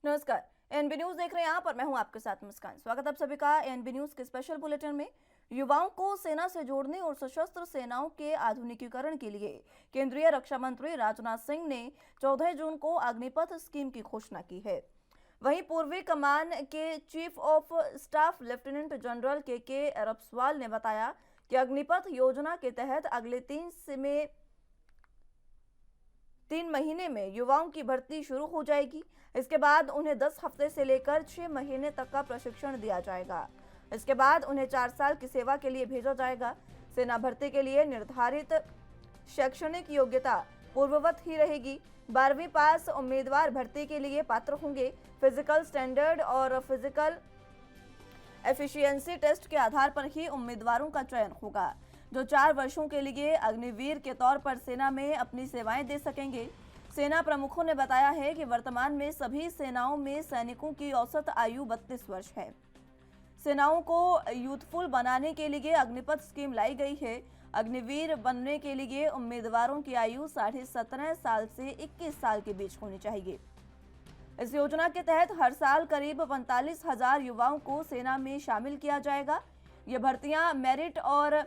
नमस्कार। NB news देख रहे हैं आप और मैं हूं आपके साथ मुस्कान। स्वागत आप सभी का एनबी न्यूज के स्पेशल बुलेटिन में। युवाओं को सेना से जोड़ने और सशस्त्र सेनाओं के आधुनिकीकरण के लिए केंद्रीय रक्षा मंत्री राजनाथ सिंह ने 14 जून को अग्निपथ स्कीम की घोषणा की है। वहीं पूर्वी कमान के chief of staff lieutenant general के रब्सवाल ने बताया कि अग्निपथ योजना के तहत अगले 3 महीने में युवाओं की भर्ती शुरू हो जाएगी। इसके बाद उन्हें 10 हफ्ते से लेकर 6 महीने तक का प्रशिक्षण दिया जाएगा। इसके बाद उन्हें 4 साल की सेवा के लिए भेजा जाएगा। सेना भर्ती के लिए निर्धारित शैक्षणिक योग्यता पूर्ववत ही रहेगी। 12वीं पास उम्मीदवार भर्ती के लिए पात्र होंगे। फिजिकल स्टैंडर्ड और फिजिकल एफिशिएंसी टेस्ट के आधार पर ही उम्मीदवारों का चयन होगा, जो 4 वर्षों के लिए अग्निवीर के तौर पर सेना में अपनी सेवाएं दे सकेंगे। सेना प्रमुखों ने बताया है कि वर्तमान में सभी सेनाओं में सैनिकों की औसत आयु 32 वर्ष है। सेनाओं को यूथफुल बनाने के लिए अग्निपथ स्कीम लाई गई है। अग्निवीर बनने के लिए उम्मीदवारों की आयु 17.5 साल से 21 साल के बीच होनी चाहिए। इस योजना के तहत हर साल करीब 45,000 युवाओं को सेना में शामिल किया जाएगा। ये भर्तियां मेरिट और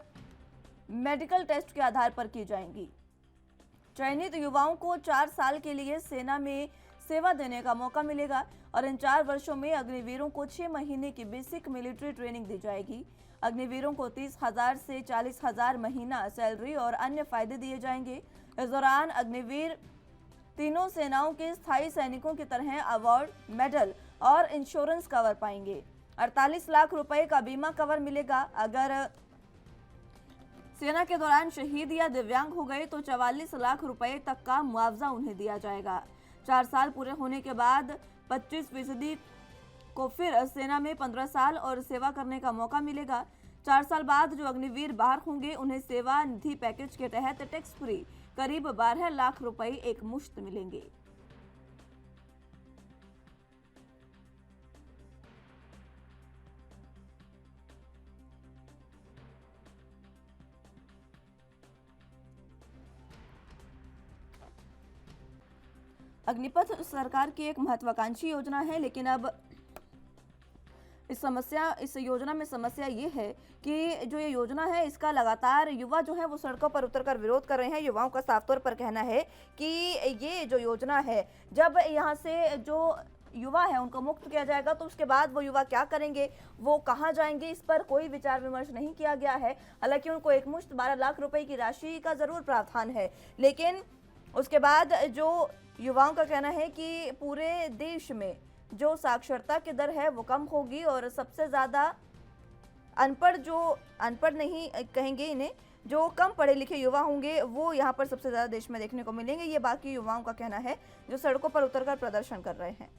मेडिकल टेस्ट के आधार पर की जाएंगी। चयनित युवाओं को 4 साल के लिए सेना में सेवा देने का मौका मिलेगा और इन 4 वर्षों में अग्निवीरों को 6 महीने की बेसिक मिलिट्री ट्रेनिंग दी जाएगी। अग्निवीरों को 30,000 से 40,000 महीना सैलरी और अन्य फायदे दिए जाएंगे। इस दौरान अग्निवीर तीनों सेनाओं के स्थायी सैनिकों की तरह अवार्ड, मेडल और इंश्योरेंस कवर पाएंगे। 48 लाख रुपए का बीमा कवर मिलेगा। अगर सेना के दौरान शहीद या दिव्यांग हो गए तो 44 लाख रुपए तक का मुआवजा उन्हें दिया जाएगा। 4 साल पूरे होने के बाद 25% को फिर सेना में 15 साल और सेवा करने का मौका मिलेगा। 4 साल बाद जो अग्निवीर बाहर होंगे उन्हें सेवा निधि पैकेज के तहत टैक्स फ्री करीब 12 लाख रुपए एक मुश्त मिलेंगे। अग्निपथ सरकार की एक महत्वाकांक्षी योजना है, लेकिन अब इस योजना में समस्या ये है कि जो ये योजना है इसका लगातार युवा जो है वो सड़कों पर उतरकर विरोध कर रहे हैं। युवाओं का साफ तौर पर कहना है कि ये जो योजना है, जब यहाँ से जो युवा है उनको मुक्त किया जाएगा तो उसके बाद वो युवा क्या करेंगे, वो कहाँ जाएंगे, इस पर कोई विचार विमर्श नहीं किया गया है। हालांकि उनको एक मुश्त 12 लाख रुपए की राशि का जरूर प्रावधान है, लेकिन उसके बाद जो युवाओं का कहना है कि पूरे देश में जो साक्षरता की दर है वो कम होगी और सबसे ज़्यादा अनपढ़ नहीं कहेंगे इन्हें, जो कम पढ़े लिखे युवा होंगे वो यहाँ पर सबसे ज़्यादा देश में देखने को मिलेंगे। ये बाकी युवाओं का कहना है जो सड़कों पर उतरकर प्रदर्शन कर रहे हैं।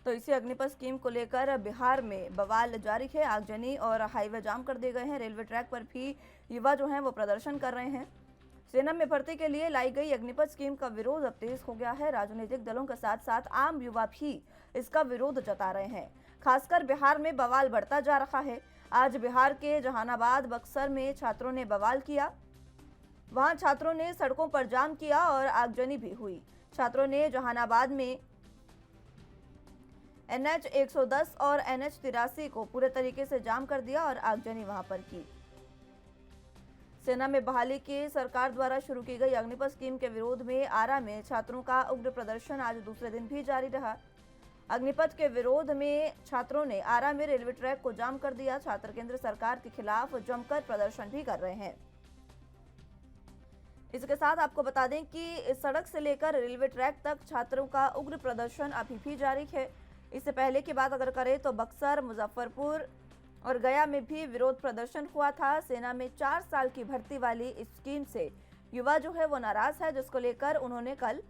तो इसी अग्निपथ स्कीम को लेकर बिहार में बवाल जारी है। आगजनी और हाईवे जाम कर दिए गए हैं। रेलवे ट्रैक पर भी युवा जो हैं वो प्रदर्शन कर रहे हैं। सेना में भर्ती के लिए लाई गई अग्निपथ स्कीम का विरोध अब तेज हो गया है। राजनीतिक दलों के साथ साथ आम युवा भी इसका विरोध जता रहे हैं। खासकर बिहार में बवाल बढ़ता जा रहा है। आज बिहार के जहानाबाद, बक्सर में छात्रों ने बवाल किया। वहां छात्रों ने सड़कों पर जाम किया और आगजनी भी हुई। छात्रों ने जहानाबाद में NH 110 और NH 83 को पूरे तरीके से जाम कर दिया और आगजनी वहां पर की। सेना में बहाली की सरकार द्वारा शुरू की गई अग्निपथ स्कीम के विरोध में आरा में छात्रों का उग्र प्रदर्शन आज दूसरे दिन भी जारी रहा। अग्निपथ के विरोध में छात्रों ने आरा में रेलवे ट्रैक को जाम कर दिया। छात्र केंद्र सरकार के खिलाफ जमकर प्रदर्शन भी कर रहे हैं। इसके साथ आपको बता दें कि इस सड़क से लेकर रेलवे ट्रैक तक छात्रों का उग्र प्रदर्शन अभी भी जारी है। इससे पहले की बात अगर करें तो बक्सर, मुजफ्फरपुर और गया में भी विरोध प्रदर्शन हुआ था। सेना में 4 साल की भर्ती वाली इस स्कीम से युवा जो है वो नाराज है, जिसको लेकर उन्होंने कल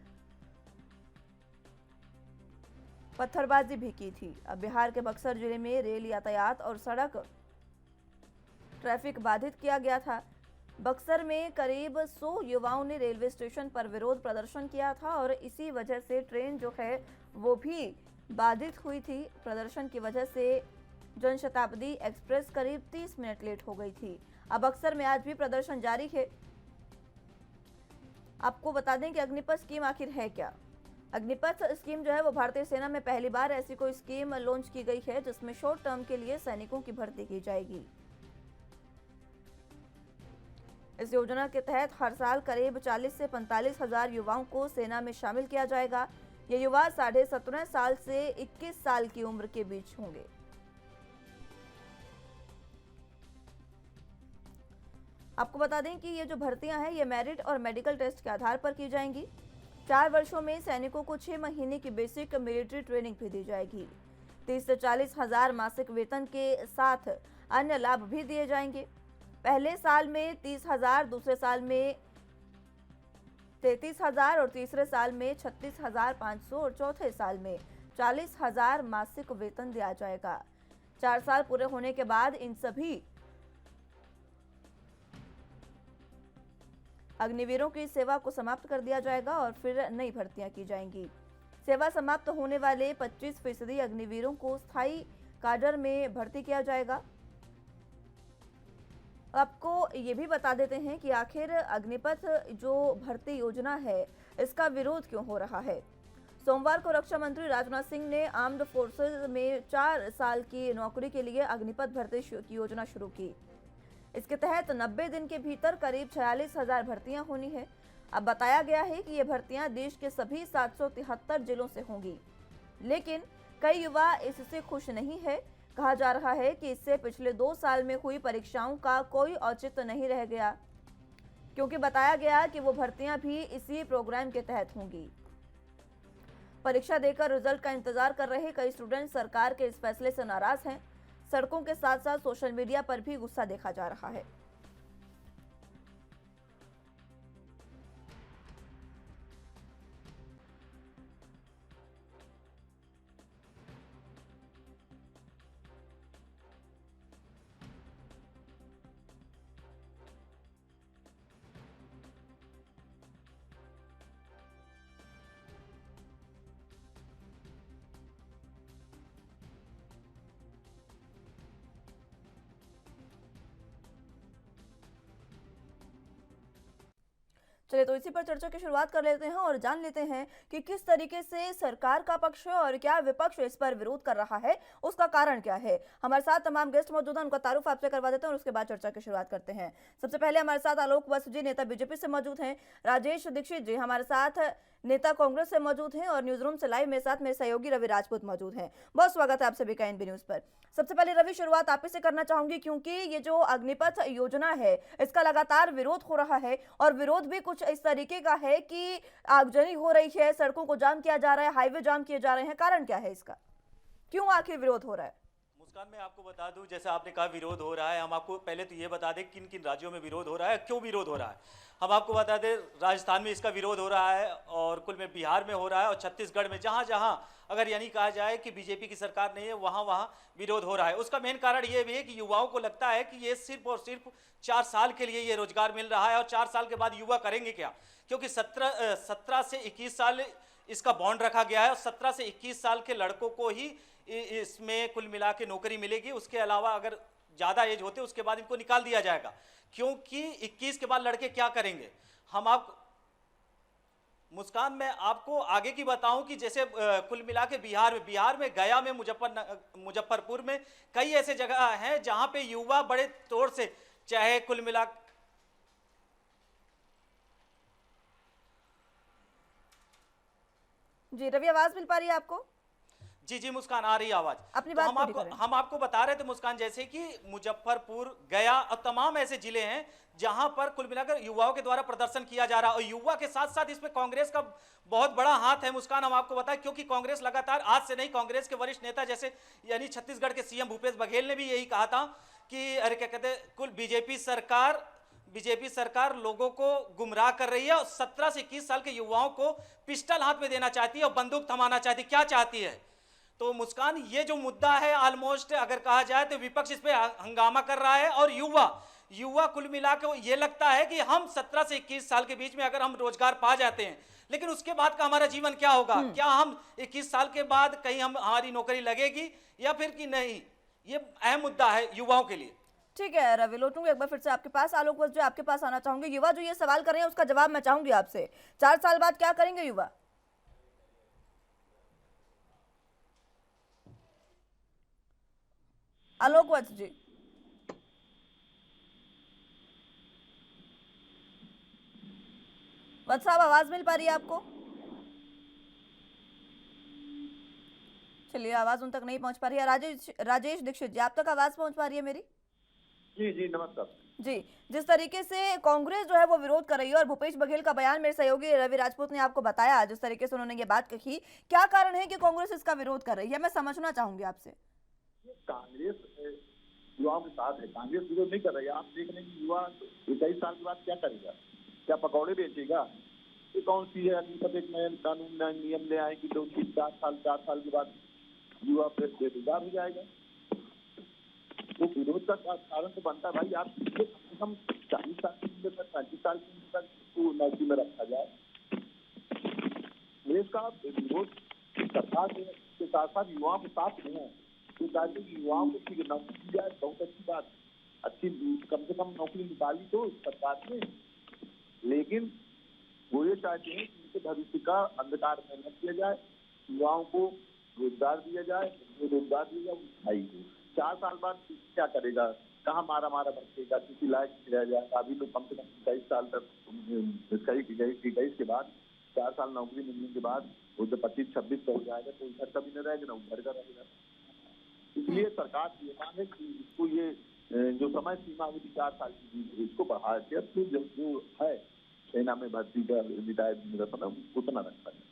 पत्थरबाजी भी की थी। अब बिहार के बक्सर जिले में रेल यातायात और सड़क ट्रैफिक बाधित किया गया था। बक्सर में करीब 100 युवाओं ने रेलवे स्टेशन पर विरोध प्रदर्शन किया था और इसी वजह से ट्रेन जो है वो भी बाधित हुई थी। प्रदर्शन की वजह से जनशताब्दी एक्सप्रेस करीब 30 मिनट लेट हो गई थी। अब बक्सर में आज भी प्रदर्शन जारी है। आपको बता दें कि अग्निपथ स्कीम आखिर है क्या। अग्निपथ स्कीम जो है वो भारतीय सेना में पहली बार ऐसी कोई स्कीम लॉन्च की गई है जिसमें शॉर्ट टर्म के लिए सैनिकों की भर्ती की जाएगी। इस योजना के तहत हर साल करीब 40 से 45 हजार युवाओं को सेना में शामिल किया जाएगा। ये युवा 17.5 साल से 21 साल की उम्र के बीच होंगे। आपको बता दें कि ये जो भर्तियां हैं ये मेरिट और मेडिकल टेस्ट के आधार पर की जाएंगी। 4 वर्षों में सैनिकों को 6 महीने की बेसिक मिलिट्री ट्रेनिंग भी दी जाएगी। 30 से 40 हजार मासिक वेतन के साथ अन्य लाभ भी दिए जाएंगे। पहले साल में 30,000, दूसरे साल में 33,000 और तीसरे साल में 36,500 और चौथे साल में 40,000 मासिक वेतन दिया जाएगा। 4 साल पूरे होने के बाद इन सभी अग्निवीरों की सेवा को समाप्त कर दिया जाएगा और फिर नई भर्तियां की जाएंगी। सेवा समाप्त होने वाले 25% अग्निवीरों को स्थायी काडर में भर्ती किया जाएगा। आपको ये भी बता देते हैं कि आखिर अग्निपथ जो भर्ती योजना है इसका विरोध क्यों हो रहा है। सोमवार को रक्षा मंत्री राजनाथ सिंह ने आर्म्ड फोर्सेज में 4 साल की नौकरी के लिए अग्निपथ भर्ती की योजना शुरू की। इसके तहत 90 दिन के भीतर करीब 46,000 भर्तियां होनी है। अब बताया गया है कि ये भर्तियां देश के सभी 773 जिलों से होंगी, लेकिन कई युवा इससे खुश नहीं है। कहा जा रहा है कि इससे पिछले 2 साल में हुई परीक्षाओं का कोई औचित्य नहीं रह गया, क्योंकि बताया गया कि वो भर्तियां भी इसी प्रोग्राम के तहत होंगी। परीक्षा देकर रिजल्ट का इंतजार कर रहे कई स्टूडेंट सरकार के इस फैसले से नाराज हैं। सड़कों के साथ साथ सोशल मीडिया पर भी गुस्सा देखा जा रहा है। चलिए तो इसी पर चर्चा की शुरुआत कर लेते हैं और जान लेते हैं कि किस तरीके से सरकार का पक्ष है और क्या विपक्ष इस पर विरोध कर रहा है, उसका कारण क्या है। हमारे साथ तमाम गेस्ट मौजूद हैं, उनका तारुफ आपसे करवा देते हैं और उसके बाद चर्चा की शुरुआत करते हैं। सबसे पहले हमारे साथ आलोक वत्स जी, नेता बीजेपी से मौजूद हैं। राजेश दीक्षित जी हमारे साथ नेता कांग्रेस से मौजूद हैं और न्यूज रूम से लाइव मेरे साथ मेरे सहयोगी रवि राजपूत मौजूद हैं। बहुत स्वागत है आप सभी का एनबी न्यूज पर। सबसे पहले रवि, शुरुआत आप ही से करना चाहूंगी, क्योंकि ये जो अग्निपथ योजना है इसका लगातार विरोध हो रहा है और विरोध भी कुछ इस तरीके का है कि आगजनी हो रही है, सड़कों को जाम किया जा रहा है, हाईवे जाम किए जा रहे हैं। कारण क्या है इसका, क्यों आखिर विरोध हो रहा है? मुस्कान, मैं आपको बता दूं, जैसे आपने कहा विरोध हो रहा है, हम आपको पहले तो ये बता दें किन किन राज्यों में विरोध हो रहा है, क्यों विरोध हो रहा है। हम आपको बता दें राजस्थान में इसका विरोध हो रहा है और कुल में बिहार में हो रहा है और छत्तीसगढ़ में, जहां जहां अगर यानी कहा जाए कि बीजेपी की सरकार नहीं है वहां वहां विरोध हो रहा है। उसका मेन कारण ये भी है कि युवाओं को लगता है कि ये सिर्फ और सिर्फ 4 साल के लिए ये रोजगार मिल रहा है और 4 साल के बाद युवा करेंगे क्या, क्योंकि 17 से 21 साल इसका बॉन्ड रखा गया है और 17 से 21 साल के लड़कों को ही इसमें कुल मिला के नौकरी मिलेगी। उसके अलावा अगर ज़्यादा एज होते उसके बाद इनको निकाल दिया जाएगा, क्योंकि 21 के बाद लड़के क्या करेंगे। हम आप मुस्कान, मैं आपको आगे की बताऊं कि जैसे कुल मिला के बिहार में गया में, मुजफ्फरपुर में कई ऐसे जगह हैं जहां पे युवा बड़े तौर से, चाहे कुल मिला जी रवि, आवाज मिल पा रही है आपको? जी मुस्कान, आ रही है आवाज। अपनी तो बात हम आपको बता रहे थे मुस्कान, जैसे कि मुजफ्फरपुर, गया और तमाम ऐसे जिले हैं जहां पर कुल मिलाकर युवाओं के द्वारा प्रदर्शन किया जा रहा है और युवा के साथ साथ इसमें कांग्रेस का बहुत बड़ा हाथ है। मुस्कान, हम आपको बताएं, क्योंकि कांग्रेस लगातार, आज से नहीं, कांग्रेस के वरिष्ठ नेता जैसे यानी छत्तीसगढ़ के सीएम भूपेश बघेल ने भी यही कहा था कि अरे क्या कहते हैं, कुल बीजेपी सरकार लोगों को गुमराह कर रही है और 17 से 21 साल के युवाओं को पिस्टल हाथ में देना चाहती है और बंदूक थमाना चाहती है। क्या चाहती है? तो मुस्कान, ये जो मुद्दा है ऑलमोस्ट अगर कहा जाए तो विपक्ष इस पे हंगामा कर रहा है और युवा कुल मिला के ये लगता है कि हम 17 से 21 साल के बीच में अगर हम रोजगार पा जाते हैं, लेकिन उसके बाद का हमारा जीवन क्या होगा? क्या हम 21 साल के बाद कहीं हमारी नौकरी लगेगी या फिर कि नहीं? ये अहम मुद्दा है युवाओं के लिए। ठीक है रवि, लौटूंगी एक बार फिर से आपके पास। आलोक वत्स जो आपके पास आना चाहूंगे। युवा जो ये सवाल कर रहे हैं उसका जवाब मैं चाहूंगी आपसे। 4 साल बाद क्या करेंगे युवा? आलोक वत्स जी, वत्स साहब आवाज मिल पा रही है आपको? चलिए, आवाज उन तक नहीं पहुंच पा रही है। राजेश दीक्षित जी, आप तक आवाज पहुंच पा रही है मेरी? जी जी नमस्कार जी, जिस तरीके से कांग्रेस जो है वो विरोध कर रही है और भूपेश बघेल का बयान मेरे सहयोगी रवि राजपूत ने आपको बताया, जिस तरीके से उन्होंने ये बात कही, क्या कारण है कि कांग्रेस इसका विरोध कर रही है? मैं समझना चाहूंगी आपसे। कांग्रेस युवाओं के साथ है, कांग्रेस विरोध नहीं कर रही है। आप देख रहे हैं कि युवा 21 साल के बाद क्या करेगा? क्या पकौड़े बेचेगा? ये कौन सी है सब एक नए कानून नए नियम ले आए कि 4 साल के बाद युवा फिर बेरोजगार हो जाएगा? वो विरोध का कारण तो बनता है भाई, आप कम से कम 40 साल की उम्र तक 35 साल की उम्र तक तो नौकरी में रखा जाए। देश का विरोध सरकार के साथ साथ युवाओं के साथ नहीं है, तो ताकि युवाओं को ठीक नौकरी दी जाए, बहुत अच्छी बात। अच्छी कम से कम नौकरी निकाली तो सरकार ने, लेकिन वो ये चाहते हैं कि उनके भविष्य का अंधकार में न किया जाए, युवाओं को रोजगार दिया जाए, जो रोजगार दिया जाए वो स्थायी हो। 4 साल बाद क्या करेगा? कहाँ मारा बचेगा? किसी लायक नहीं रह जाएगा। अभी तो कम से कम 21 साल तक 21 के बाद 4 साल नौकरी मिलने के बाद वो जब 25-26 का हो जाएगा तो घर का भी नहीं रहेगा, ना घर का रहेगा। इसलिए सरकार की ये मांग है कि इसको ये जो समय सीमा अवधि 4 साल की इसको बढ़ा के जो है सेना में भर्ती का रिटायर्ड उतना रखता है।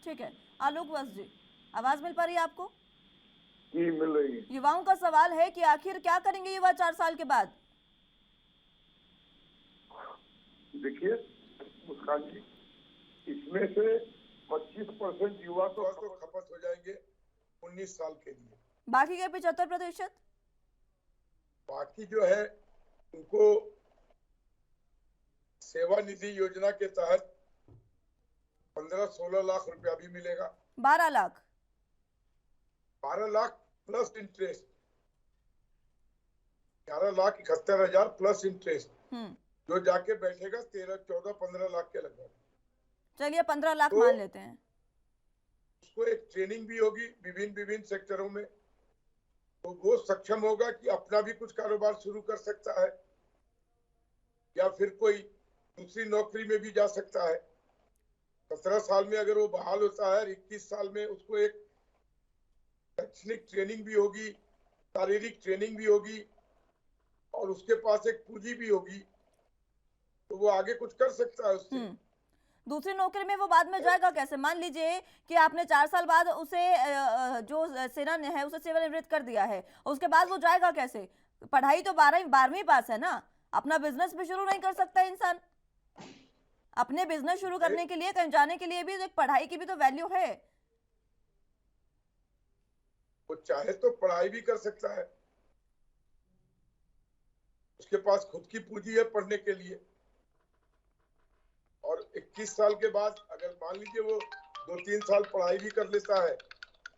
ठीक है, आलोक वत्स जी, आवाज मिल पा रही है आपको? जी मिल रही है। युवाओं का सवाल है कि आखिर क्या करेंगे युवा 4 साल के बाद? देखिए मुस्कान जी, इसमें से 25% युवा तो खपत हो जाएंगे 19 साल के लिए। बाकी के 75%? बाकी जो है उनको सेवा निधि योजना के तहत 15-16 लाख रुपया भी मिलेगा। 12 lakh? 12 lakh plus interest, 11,71,000 plus interest, जो जाके बैठेगा 13-14-15 लाख के लगभग। चलिए 15 लाख मान लेते हैं। उसको एक ट्रेनिंग भी होगी विभिन्न सेक्टरों में, तो वो सक्षम होगा कि अपना भी कुछ कारोबार शुरू कर सकता है या फिर कोई दूसरी नौकरी में भी जा सकता है। 17 साल में अगर वो बहाल होता है, 21 साल में उसको एक शैक्षणिक ट्रेनिंग भी होगी, शारीरिक ट्रेनिंग भी होगी और उसके पास एक पूंजी भी होगी, तो वो आगे कुछ कर सकता है उससे। दूसरी नौकरी में वो बाद में जाएगा कैसे? मान लीजिए कि आपने 4 साल बाद उसे जो सेना ने है उसे सेवानिवृत्त कर दिया है, उसके बाद वो जाएगा कैसे? पढ़ाई तो 12वीं पास है ना, अपना बिजनेस भी शुरू नहीं कर सकता इंसान? अपने बिजनेस शुरू करने के लिए, कहीं जाने के लिए भी एक पढ़ाई की भी तो वैल्यू है। वो चाहे तो पढ़ाई भी कर सकता है, उसके पास खुद की पूंजी है पढ़ने के लिए। और 21 साल के बाद अगर मान लीजिए वो 2-3 साल पढ़ाई भी कर लेता है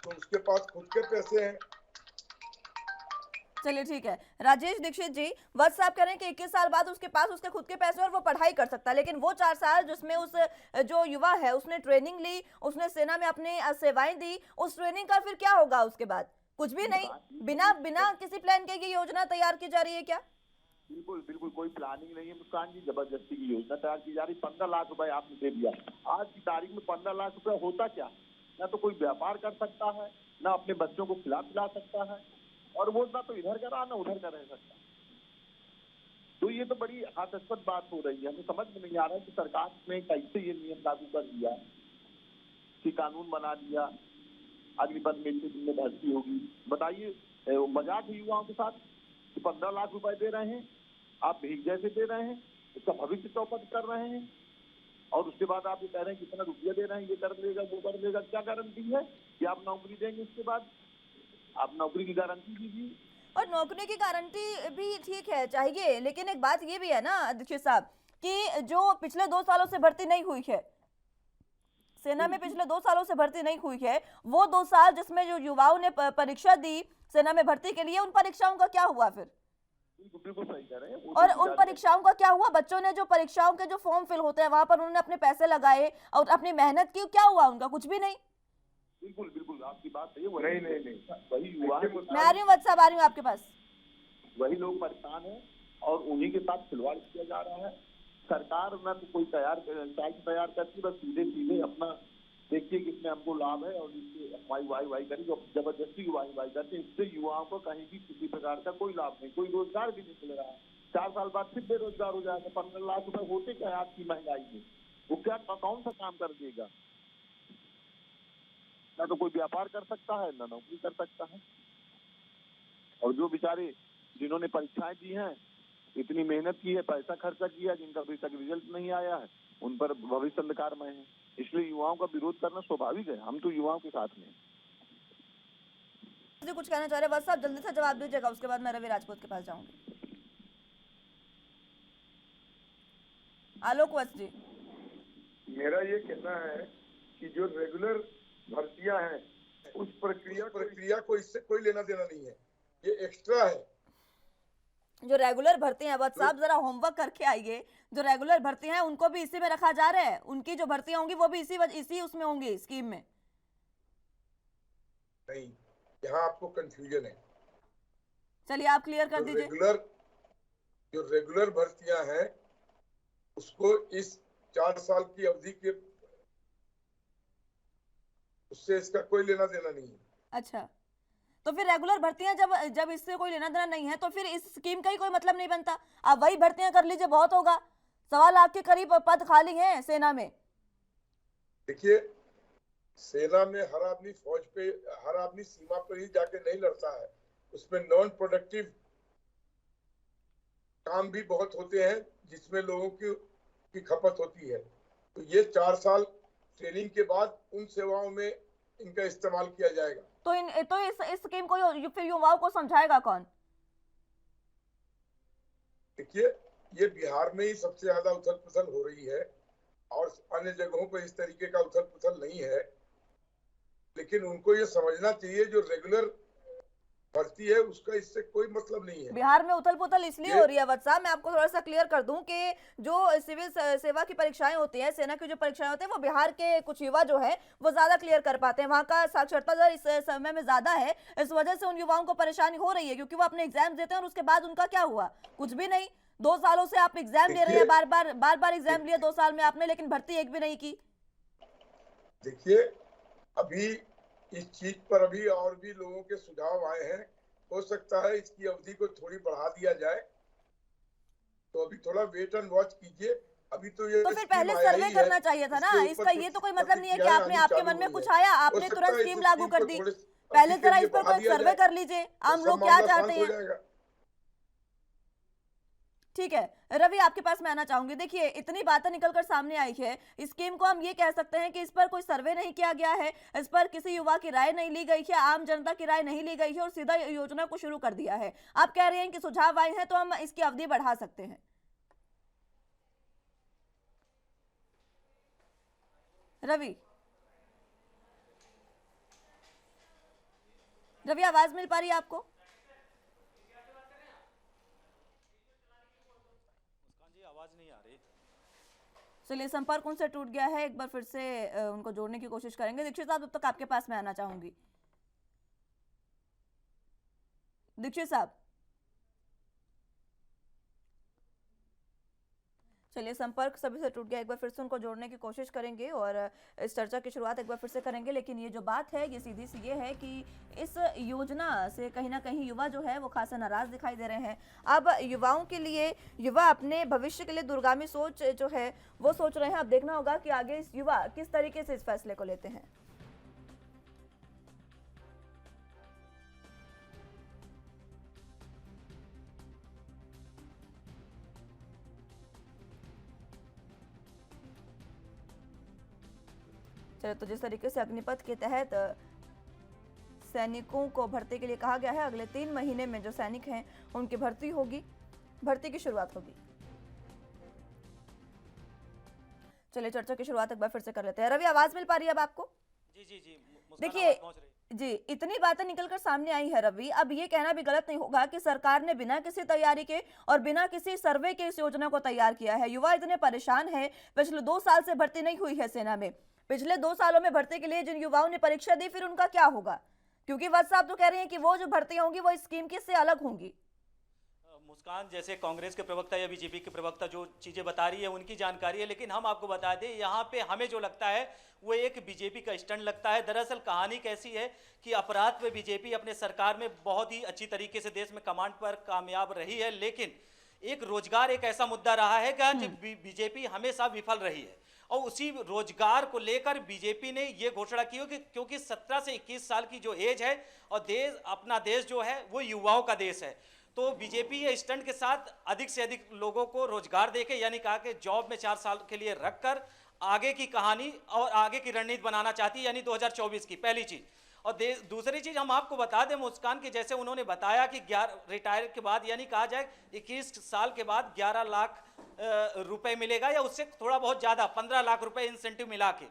तो उसके पास खुद के पैसे हैं। चलिए ठीक है, राजेश दीक्षित जी, वत्स साहब कह रहे हैं कि 21 साल बाद उसके पास उसके खुद के पैसे और वो पढ़ाई कर सकता है, लेकिन वो 4 साल जिसमें उस जो युवा है उसने ट्रेनिंग ली, उसने सेना में अपनी सेवाएं दी, उस ट्रेनिंग का फिर क्या होगा उसके बाद? कुछ भी नहीं, बिना किसी प्लान के ये योजना तैयार की जा रही है क्या? बिल्कुल कोई प्लानिंग नहीं है मुस्कान जी, जबरदस्ती की योजना तैयार की जा रही। 15 लाख रुपए आपने दे दिया, आज की तारीख में 15 लाख रुपए होता क्या? ना तो कोई व्यापार कर सकता है, ना अपने बच्चों को खिला सकता है, और वो ना तो इधर का रहा ना उधर का रह सकता। तो ये तो बड़ी हास्यास्पद बात हो रही है। हमें समझ में नहीं आ रहा है कि सरकार ने कैसे ये नियम लागू कर दिया कि कानून बना दिया अग्निपथ में भर्ती होगी। बताइए, मजाक है युवाओं के साथ कि 15 लाख रुपए दे रहे हैं, आप भीख जैसे दे रहे हैं, उसका भविष्य चौपट कर रहे हैं, और उसके बाद आप ये कह रहे हैं कितना रुपया दे रहे हैं, ये कर लेगा वो कर लेगा। क्या गारंटी है कि आप नौकरी देंगे? उसके बाद आप नौकरी की गारंटी दीजिए। और नौकरी की गारंटी भी ठीक है चाहिए, लेकिन एक बात ये भी है ना दीक्षित साहब कि जो पिछले 2 सालों से भर्ती नहीं हुई है, सेना में पिछले 2 सालों से भर्ती नहीं हुई है, वो 2 साल जिसमें जो युवाओं ने परीक्षा दी सेना में भर्ती के लिए, उन परीक्षाओं का क्या हुआ फिर? बिल्कुल सही कह रहे हैं और उन परीक्षाओं का क्या हुआ? बच्चों ने जो परीक्षाओं के जो फॉर्म फिल होते हैं वहां पर उन्होंने अपने पैसे लगाए और अपनी मेहनत की, क्या हुआ उनका? कुछ भी नहीं। बिल्कुल बिल्कुल आपकी बात सही है। नहीं वही युवा है, मैं आ रही हूँ वत्स साहब, आ रही हूँ आपके पास। वही लोग परेशान हैं और उन्हीं के साथ खिलवाड़ किया जा रहा है। सरकार न तो कोई तैयार करती, बस सीधे सीधे अपना देखिए किसमें हमको लाभ है और इससे वाई करी, जो जबरदस्ती वाई करते हैं। इससे युवाओं को कहीं भी किसी प्रकार का कोई लाभ नहीं, कोई रोजगार भी नहीं मिल रहा है। 4 साल बाद फिर बेरोजगार हो जाएगा। 15 लाख रुपए होते क्या है आज की महंगाई में? वो क्या कौन सा काम कर देगा? ना तो कोई व्यापार कर सकता है, ना नौकरी कर सकता है। और जो बेचारे जिन्होंने परीक्षाएं दी हैं, इतनी मेहनत की है, पैसा खर्चा किया, जिनका अभी तक रिजल्ट नहीं आया है, उन पर भविष्य अंधकारमय है। इसलिए युवाओं का विरोध करना स्वाभाविक है। हम तो युवाओं के साथ में हैं। जी कुछ कहना चाह रहे हैं वत्स साहब, जल्दी से जवाब दीजिएगा, उसके बाद मैं रवि राजपूत के पास जाऊंगी। आलोक वत्स जी। मेरा ये कहना है कि जो रेगुलर भर्तियां हैं उस प्रक्रिया को इससे कोई लेना देना नहीं है, ये एक्स्ट्रा है। जो रेगुलर भर्ती हैं वत्स साहब, जरा होमवर्क करके आइए। जो रेगुलर भर्ती हैं उनको भी इसी में रखा जा रहा है, उनकी जो भर्तियां होंगी वो भी इसी उसमें होंगी, स्कीम में। नहीं, यहाँ आपको कंफ्यूजन है। चलिए आप क्लियर कर दीजिए। जो रेगुलर भर्तियां हैं उसको इस 4 साल की अवधि के उससे इसका कोई लेना देना नहीं है। अच्छा, तो फिर रेगुलर भर्तियां जब इससे कोई लेना देना नहीं है तो फिर इस स्कीम का ही कोई मतलब नहीं बनता। आप वही भर्तियां कर लीजिए, बहुत होगा। 1.25 लाख के करीब पद खाली हैं सेना में। देखिए, सेना में हर आदमी हर आदमी सीमा पर ही जाके नहीं लड़ता है। उसमें नॉन प्रोडक्टिव काम भी बहुत होते हैं जिसमें लोगों की खपत होती है। तो ये 4 साल ट्रेनिंग के बाद उन सेवाओं में इनका इस्तेमाल किया जाएगा। तो इस स्कीम को फिर युवाओं को समझाएगा कौन? देखिए, ये बिहार में ही सबसे ज्यादा उथल पुथल हो रही है और अन्य जगहों पर इस तरीके का उथल पुथल नहीं है। लेकिन उनको ये समझना चाहिए जो रेगुलर भर्ती है उसका इससे कोई मतलब नहीं है। बिहार में उथल पुथल इसलिए हो रही है वत्स साहब, मैं आपको थोड़ा सा क्लियर कर दूं कि जो सिविल सेवा की परीक्षाएं होती हैं, सेना की जो परीक्षाएं होती हैं, वो बिहार के कुछ युवा जो है वो ज्यादा क्लियर कर पाते हैं। वहां का साक्षरता दर इस समय में ज्यादा है, इस वजह से उन युवाओं को परेशानी हो रही है, क्योंकि वो अपने एग्जाम देते हैं और उसके बाद उनका क्या हुआ? कुछ भी नहीं। 2 सालों से आप एग्जाम दे रहे हैं, बार बार एग्जाम लिया 2 साल में आपने, लेकिन भर्ती एक भी नहीं की। देखिए, अभी इस चीज पर अभी और भी लोगों के सुझाव आए हैं। हो सकता है इसकी अवधि को थोड़ी बढ़ा दिया जाए, तो अभी थोड़ा वेट एंड वॉच कीजिए। अभी तो ये फिर पहले सर्वे करना चाहिए था ना। इसका ये तो कोई मतलब नहीं है कि आपके मन में कुछ आया आपने तुरंत स्कीम लागू कर दी। पहले जरा इस पर कोई सर्वे कर लीजिए, आम लोग क्या चाहते हैं। ठीक है रवि, आपके पास मैं आना चाहूंगी। देखिए, इतनी बातें निकलकर सामने आई है, इस स्कीम को हम ये कह सकते हैं कि इस पर कोई सर्वे नहीं किया गया है, इस पर किसी युवा की राय नहीं ली गई है, आम जनता की राय नहीं ली गई है और सीधा योजना को शुरू कर दिया है। आप कह रहे हैं कि सुझाव आए हैं तो हम इसकी अवधि बढ़ा सकते हैं। रवि आवाज मिल पा रही है आपको? आवाज नहीं आ रही। चलिए, संपर्क उनसे टूट गया है, एक बार फिर से उनको जोड़ने की कोशिश करेंगे। दीक्षित साहब, तब तक आपके पास मैं आना चाहूंगी। दीक्षित साहब, चलिए संपर्क सभी से टूट गया, एक बार फिर से उनको जोड़ने की कोशिश करेंगे और इस चर्चा की शुरुआत एक बार फिर से करेंगे। लेकिन ये जो बात है ये सीधी सी ये है कि इस योजना से कहीं ना कहीं युवा जो है वो खासा नाराज दिखाई दे रहे हैं। अब युवाओं के लिए, युवा अपने भविष्य के लिए दूरगामी सोच जो है वो सोच रहे हैं। अब देखना होगा कि आगे इस युवा किस तरीके से इस फैसले को लेते हैं। तो जिस तरीके से अग्निपथ के तहत सैनिकों को भर्ती के लिए कहा गया है। अगले 3 महीने में जो सैनिक हैं उनकी भर्ती होगी, भर्ती की शुरुआत होगी। चलिए चर्चा की शुरुआत एक बार फिर से कर लेते हैं। रवि, आवाज मिल पा रही है अब आपको? जी जी जी, मुस्कान देखिए, आवाज पहुंच रही है। जी, इतनी बातें निकलकर सामने आई है रवि, अब ये कहना भी गलत नहीं होगा कि सरकार ने बिना किसी तैयारी के और बिना किसी सर्वे के इस योजना को तैयार किया है। युवा इतने परेशान हैं, पिछले 2 साल से भर्ती नहीं हुई है सेना में। पिछले 2 सालों में भर्ती के लिए जिन युवाओं ने परीक्षा दी, फिर उनका क्या होगा? क्योंकि वत्स साहब तो कह रहे हैं कि वो जो भर्ती होंगी वो इस स्कीम की से अलग होंगी। मुस्कान, जैसे कांग्रेस के प्रवक्ता या बीजेपी के प्रवक्ता जो चीजें बता रही है उनकी जानकारी है, लेकिन हम आपको बता दें यहाँ पे हमें जो लगता है वो एक बीजेपी का स्टंट लगता है। दरअसल कहानी कैसी है कि अपराध पे बीजेपी अपने सरकार में बहुत ही अच्छी तरीके से देश में कमांड पर कामयाब रही है, लेकिन एक रोजगार एक ऐसा मुद्दा रहा है कि बीजेपी हमेशा विफल रही है। और उसी रोजगार को लेकर बीजेपी ने ये घोषणा की हो कि क्योंकि 17 से 21 साल की जो एज है और अपना देश जो है वो युवाओं का देश है, तो बीजेपी ये स्टंट के साथ अधिक से अधिक लोगों को रोजगार देके, यानी कहा कि जॉब में 4 साल के लिए रखकर आगे की कहानी और आगे की रणनीति बनाना चाहती है, यानी 2024 की पहली चीज। और दूसरी चीज हम आपको बता दें मुस्कान की, जैसे उन्होंने बताया कि 11 रिटायर के बाद, यानी कहा जाए 21 साल के बाद 11 लाख रुपए मिलेगा या उससे थोड़ा बहुत ज्यादा 15 लाख रुपए इंसेंटिव मिला के,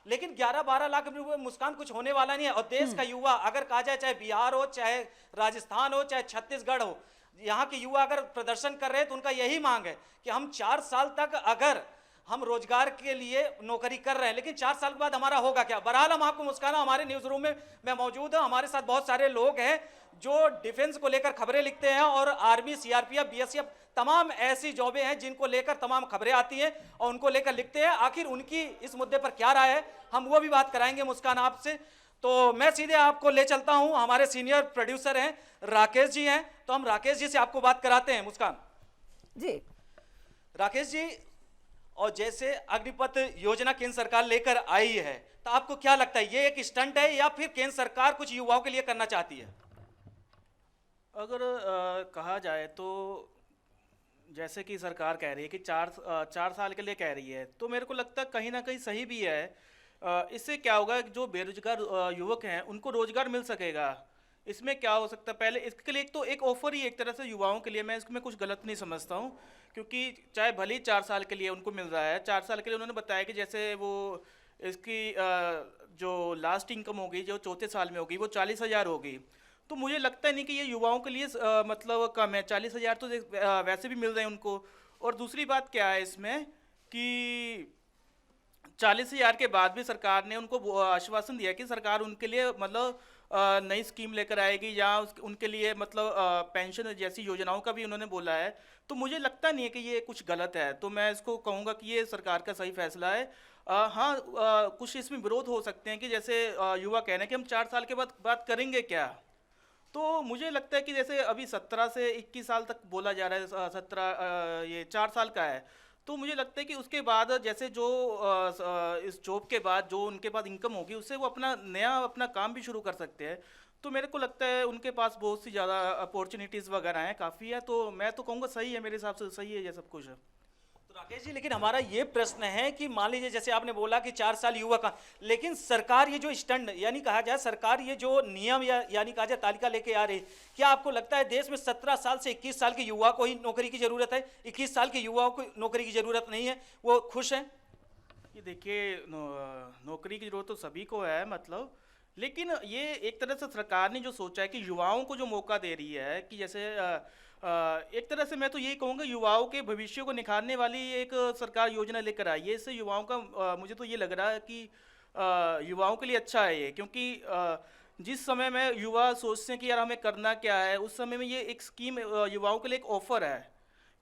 लेकिन 11-12 लाख रुपए मुस्कान कुछ होने वाला नहीं है। और देश का युवा अगर कहा जाए, चाहे बिहार हो, चाहे राजस्थान हो, चाहे छत्तीसगढ़ हो, यहाँ के युवा अगर प्रदर्शन कर रहे हैं तो उनका यही मांग है कि हम 4 साल तक अगर हम रोजगार के लिए नौकरी कर रहे हैं, लेकिन 4 साल के बाद हमारा होगा क्या। बहरहाल हम आपको मुस्काना, हमारे न्यूज रूम में मैं मौजूद हूं, हमारे साथ बहुत सारे लोग हैं जो डिफेंस को लेकर खबरें लिखते हैं और आर्मी, सीआरपीएफ, बीएसएफ तमाम ऐसी जॉबें हैं जिनको लेकर तमाम खबरें आती हैं और उनको लेकर लिखते हैं। आखिर उनकी इस मुद्दे पर क्या राय है, हम वो भी बात कराएंगे मुस्कान आपसे। तो मैं सीधे आपको ले चलता हूं, हमारे सीनियर प्रोड्यूसर हैं राकेश जी हैं, तो हम राकेश जी से आपको बात कराते हैं। मुस्कान जी, राकेश जी, और जैसे अग्निपथ योजना केंद्र सरकार लेकर आई है, तो आपको क्या लगता है ये एक स्टंट है या फिर केंद्र सरकार कुछ युवाओं के लिए करना चाहती है? अगर कहा जाए तो जैसे कि सरकार कह रही है कि 4 साल के लिए कह रही है, तो मेरे को लगता है कहीं ना कहीं सही भी है। इससे क्या होगा कि जो बेरोजगार युवक हैं उनको रोजगार मिल सकेगा। इसमें क्या हो सकता है, पहले इसके लिए एक ऑफर ही एक तरह से युवाओं के लिए, मैं इसमें कुछ गलत नहीं समझता हूँ, क्योंकि चाहे भले ही 4 साल के लिए उनको मिल रहा है, 4 साल के लिए उन्होंने बताया कि जैसे वो इसकी जो लास्ट इनकम होगी जो चौथे साल में होगी वो 40,000 होगी। तो मुझे लगता है नहीं कि ये युवाओं के लिए मतलब कम है। 40,000 तो वैसे भी मिल रहे हैं उनको। और दूसरी बात क्या है इसमें कि 40,000 के बाद भी सरकार ने उनको आश्वासन दिया कि सरकार उनके लिए मतलब नई स्कीम लेकर आएगी या उनके लिए मतलब पेंशन जैसी योजनाओं का भी उन्होंने बोला है। तो मुझे लगता नहीं है कि ये कुछ गलत है, तो मैं इसको कहूँगा कि ये सरकार का सही फैसला है। हाँ, कुछ इसमें विरोध हो सकते हैं कि जैसे युवा कह रहे हैं कि हम 4 साल के बाद बात करेंगे क्या। तो मुझे लगता है कि जैसे अभी 17 से 21 साल तक बोला जा रहा है, 17 ये 4 साल का है, तो मुझे लगता है कि उसके बाद जैसे जो इस जॉब के बाद जो उनके पास इनकम होगी उससे वो अपना काम भी शुरू कर सकते हैं। तो मेरे को लगता है उनके पास बहुत सी ज़्यादा अपॉर्चुनिटीज़ वगैरह हैं, काफ़ी है। तो मैं तो कहूँगा सही है, मेरे हिसाब से सही है ये सब कुछ। तो राकेश जी, लेकिन हमारा ये प्रश्न है कि मान लीजिए जैसे आपने बोला कि 4 साल युवा का, लेकिन सरकार ये जो स्टंट यानी कहा जाए सरकार ये जो नियम यानी कहा जाए तालिका लेके आ रही, क्या आपको लगता है देश में 17 साल से 21 साल के युवा को ही नौकरी की जरूरत है, 21 साल के युवाओं को नौकरी की जरूरत नहीं है, वो खुश हैं? ये देखिए, नौकरी की जरूरत तो सभी को है मतलब, लेकिन ये एक तरह से सरकार ने जो सोचा है कि युवाओं को जो मौका दे रही है कि जैसे एक तरह से मैं तो यही कहूँगा युवाओं के भविष्य को निखारने वाली एक सरकार योजना लेकर आई है। इससे युवाओं का मुझे तो ये लग रहा है कि युवाओं के लिए अच्छा है ये, क्योंकि जिस समय में युवा सोचते हैं कि यार हमें करना क्या है, उस समय में ये एक स्कीम युवाओं के लिए एक ऑफ़र है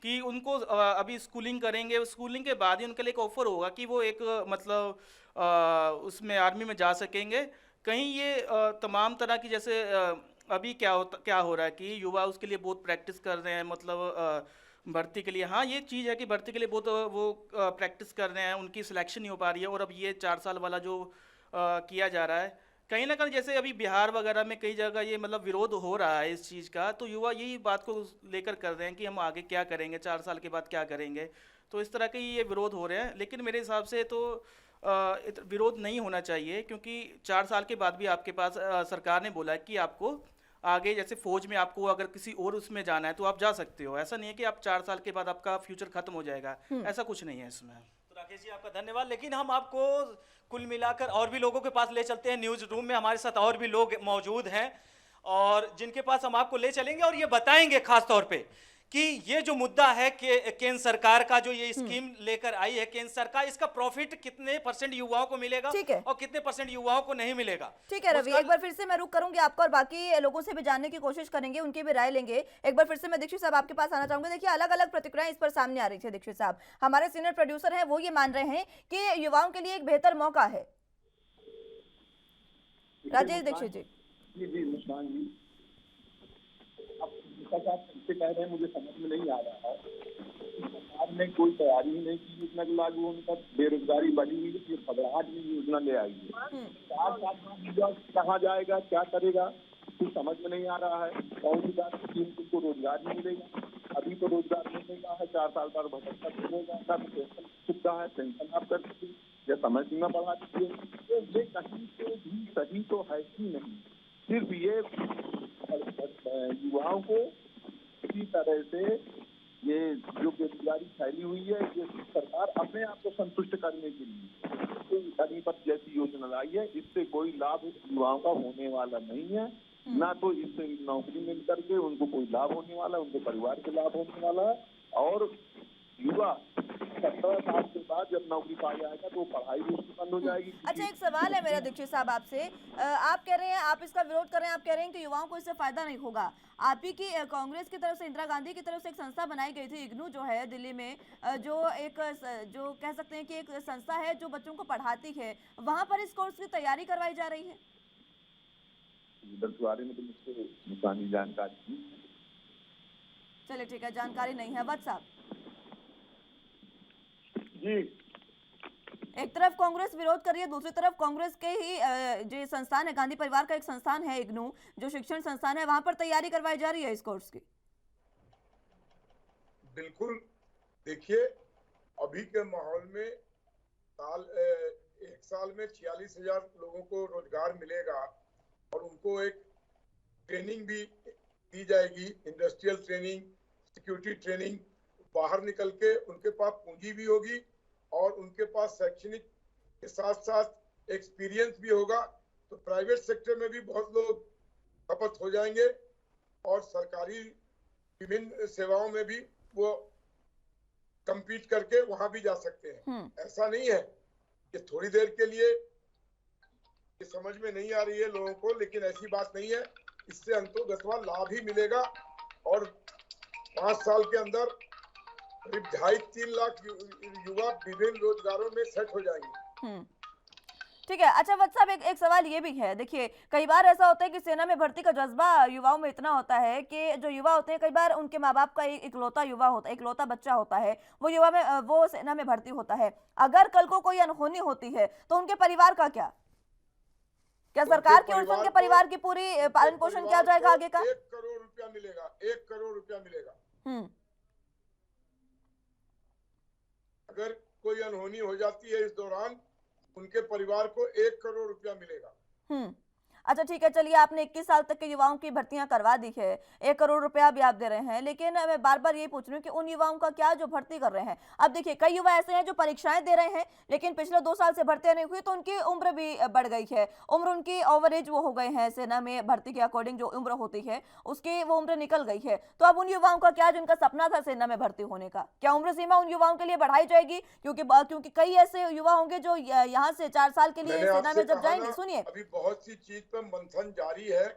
कि उनको अभी स्कूलिंग करेंगे, स्कूलिंग के बाद ही उनके लिए एक ऑफ़र होगा कि वो एक मतलब उसमें आर्मी में जा सकेंगे। कहीं ये तमाम तरह की जैसे अभी क्या हो रहा है कि युवा उसके लिए बहुत प्रैक्टिस कर रहे हैं, मतलब भर्ती के लिए। हाँ, ये चीज़ है कि भर्ती के लिए बहुत वो प्रैक्टिस कर रहे हैं, उनकी सिलेक्शन नहीं हो पा रही है। और अब ये 4 साल वाला जो किया जा रहा है, कहीं ना कहीं जैसे अभी बिहार वगैरह में कई जगह ये मतलब विरोध हो रहा है इस चीज़ का, तो युवा यही बात को लेकर कर रहे हैं कि हम आगे क्या करेंगे, 4 साल के बाद क्या करेंगे। तो इस तरह के ये विरोध हो रहे हैं, लेकिन मेरे हिसाब से तो विरोध नहीं होना चाहिए, क्योंकि 4 साल के बाद भी आपके पास सरकार ने बोला है कि आपको आगे जैसे फौज में आपको अगर किसी और उसमें जाना है तो आप जा सकते हो। ऐसा नहीं है कि आप 4 साल के बाद आपका फ्यूचर खत्म हो जाएगा, ऐसा कुछ नहीं है इसमें। तो राकेश जी आपका धन्यवाद। लेकिन हम आपको कुल मिलाकर और भी लोगों के पास ले चलते हैं। न्यूज रूम में हमारे साथ और भी लोग मौजूद हैं और जिनके पास हम आपको ले चलेंगे और ये बताएंगे खास तौर पे कि ये जो मुद्दा है कि केंद्र सरकार का जो ये स्कीम लेकर आई है केंद्र सरकार, इसका प्रॉफिट कितने % युवाओं को मिलेगा ठीक है। और कितने % युवाओं को नहीं मिलेगा। ठीक है रवि, एक बार फिर से मैं रुक करूंगी आपका और बाकी लोगों से भी जानने की कोशिश करेंगे, उनकी भी राय लेंगे। एक बार फिर से मैं दीक्षित साहब आपके पास आना चाहूंगा। देखिए अलग अलग प्रतिक्रियाएं इस पर सामने आ रही थी। दीक्षित साहब हमारे सीनियर प्रोड्यूसर हैं, वो ये मान रहे हैं कि युवाओं के लिए एक बेहतर मौका है। राजेश दीक्षित जी। जी मुस्कान जी, अब जैसा आप सबसे कह रहे हैं मुझे समझ में नहीं आ रहा है। सरकार ने कोई तैयारी ही नहीं की योजना के लागू होने पर, बेरोजगारी बढ़ी हुई है, ये घबराहट में योजना ले आई है। 4 साल बाद युवा कहाँ जाएगा, क्या करेगा, कुछ समझ में नहीं आ रहा है। कौन सी बात को रोजगार नहीं मिलेगा, अभी तो रोजगार मिलने का है, 4 साल बाद भटकता मिलेगा, पेंशन सुविधा है, पेंशन आप कर दीजिए या समय सीमा बढ़ा दीजिए। तो ये कहीं से भी सही तो है ही नहीं। सिर्फ ये युवाओं को इसी तरह से ये जो बेरोजगारी फैली हुई है, ये सरकार अपने आप को संतुष्ट करने के लिए गरीबत जैसी योजना लाई है। इससे कोई लाभ युवाओं का होने वाला नहीं है, ना तो इससे नौकरी मिल करके उनको कोई लाभ होने वाला है, उनके परिवार के लाभ होने वाला है। और युवा 17 साल के बाद जब नौकरी पा जाएगा तो पढ़ाई भी उसकी बंद हो जाएगी। अच्छा एक सवाल है मेरा दीक्षित साहब आपसे, आप कह रहे हैं, आप इसका विरोध कर रहे हैं, आप कह रहे हैं कि युवाओं को इससे फायदा नहीं होगा। आप ही की कांग्रेस की तरफ से, इंदिरा गांधी की तरफ से एक संस्था बनाई गई थी इग्नू जो है दिल्ली में, जो कह सकते हैं कि एक संस्था है जो बच्चों को पढ़ाती है, वहां पर इस कोर्स की तैयारी करवाई जा रही है। इस बारे में तो मुझसे नुकसानी जानकारी, चलिए ठीक है, जानकारी नहीं है। वत्स साहब जी, एक तरफ कांग्रेस विरोध कर रही है, दूसरी तरफ कांग्रेस के ही जो संस्थान है, गांधी परिवार का एक संस्थान है इग्नू, जो शिक्षण संस्थान है, वहां पर तैयारी करवाई जा रही है इस कोर्स की। बिल्कुल, देखिए अभी के माहौल में एक साल में 46,000 लोगों को रोजगार मिलेगा और उनको एक ट्रेनिंग भी दी जाएगी, इंडस्ट्रियल ट्रेनिंग, सिक्योरिटी ट्रेनिंग। बाहर निकल के उनके पास पूंजी भी होगी और उनके पास शैक्षणिक के साथ साथ एक्सपीरियंस भी होगा, तो प्राइवेट सेक्टर में भी बहुत लोग खपत हो जाएंगे और सरकारी विभिन्न सेवाओं में भी वो compete करके वहां भी जा सकते हैं। ऐसा नहीं है कि थोड़ी देर के लिए ये समझ में नहीं आ रही है लोगों को, लेकिन ऐसी बात नहीं है। इससे अंतोगतवा लाभ ही मिलेगा और 5 साल के अंदर करीब 2.5-3 लाख युवा विभिन्न रोजगारों में सेट हो जाएंगे। ठीक है। अच्छा वत्स साहब, एक सवाल ये भी है, देखिए कई बार ऐसा होता है कि सेना में भर्ती का जज्बा युवाओं में इतना होता है कि जो युवा होते हैं, कई बार उनके माँ बाप का इकलौता युवा होता है, इकलौता बच्चा होता है, वो सेना में भर्ती होता है। अगर कल को कोई अनहोनी होती है तो उनके परिवार का क्या सरकार की ओर से उनके परिवार की पूरी पालन पोषण किया जाएगा आगे का? 1 करोड़ रुपया मिलेगा, 1 करोड़ रुपया मिलेगा। अगर कोई अनहोनी हो जाती है इस दौरान, उनके परिवार को 1 करोड़ रुपया मिलेगा। अच्छा ठीक है, चलिए आपने 21 साल तक के युवाओं की भर्तियां करवा दी है, 1 करोड़ रुपया भी आप दे रहे हैं, लेकिन मैं बार बार ये पूछ रही हूँ कि उन युवाओं का क्या जो भर्ती कर रहे हैं। अब देखिए कई युवा ऐसे हैं जो परीक्षाएं दे रहे हैं लेकिन पिछले 2 साल से भर्तियां नहीं हुई, तो उनकी उम्र भी बढ़ गई है, उम्र उनकी ओवर एज वो हो गए हैं, सेना में भर्ती के अकॉर्डिंग जो उम्र होती है उसकी वो उम्र निकल गई है। तो अब उन युवाओं का क्या, जिनका सपना था सेना में भर्ती होने का, क्या उम्र सीमा उन युवाओं के लिए बढ़ाई जाएगी? क्योंकि कई ऐसे युवा होंगे जो यहाँ से 4 साल के लिए सेना में जब जाएंगे, सुनिए अभी बहुत सी चीज पर मंथन जारी है,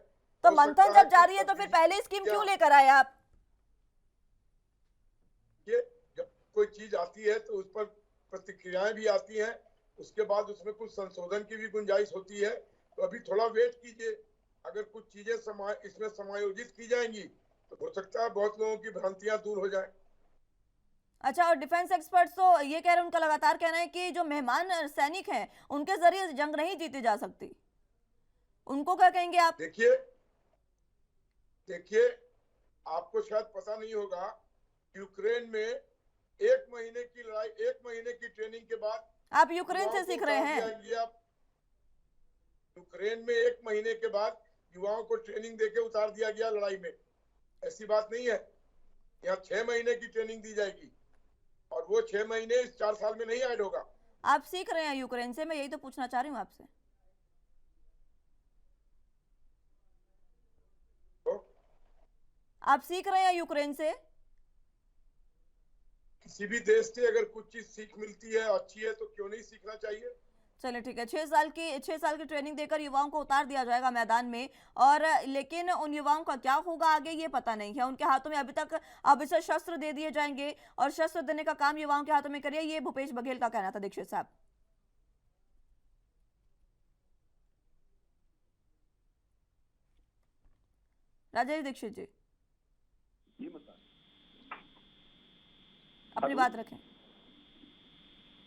तो मंथन जब जारी है तो फिर पहले स्कीम क्यों लेकर आए आप? ये जब कोई चीज आती है तो उस पर प्रतिक्रियाएं भी आती हैं, उसके बाद उसमें कुछ संशोधन की भी गुंजाइश होती है। तो अभी थोड़ा वेट कीजिए, अगर कुछ चीजें इसमें समायोजित की जाएंगी तो हो सकता है बहुत लोगों की भ्रांतियां दूर हो जाएं। अच्छा, और डिफेंस एक्सपर्ट्स तो ये कह रहे हैं, उनका लगातार कहना है कि जो मेहमान सैनिक हैं उनके जरिए जंग नहीं जीती जा सकती, उनको क्या कहेंगे आप? देखिए आपको शायद पता नहीं होगा, यूक्रेन में 1 महीने की लड़ाई, 1 महीने की ट्रेनिंग के बाद आप यूक्रेन से युवाओं को सीख रहे उतार हैं। दिया गया। यूक्रेन में 1 महीने के बाद युवाओं को ट्रेनिंग देके उतार दिया गया लड़ाई में। ऐसी बात नहीं है। यहाँ 6 महीने की ट्रेनिंग दी जाएगी और वो 6 महीने इस 4 साल में नहीं ऐड होगा। आप सीख रहे हैं यूक्रेन से, मैं यही तो पूछना चाह रही हूँ आपसे। तो आप सीख रहे हैं यूक्रेन से? किसी भी देश से अगर कुछ चीज सीख मिलती है, अच्छी है, तो क्यों नहीं सीखना चाहिए। चलिए ठीक है, 6 साल की ट्रेनिंग देकर युवाओं को उतार दिया जाएगा मैदान में, और लेकिन उन युवाओं का क्या होगा आगे ये पता नहीं है। उनके हाथों में अब से शस्त्र दे दिए जाएंगे और शस्त्र देने का काम युवाओं के हाथों में करिए, ये भूपेश बघेल का कहना था। दीक्षित साहब, राजेश दीक्षित जी, ये बता अपनी बात रखें।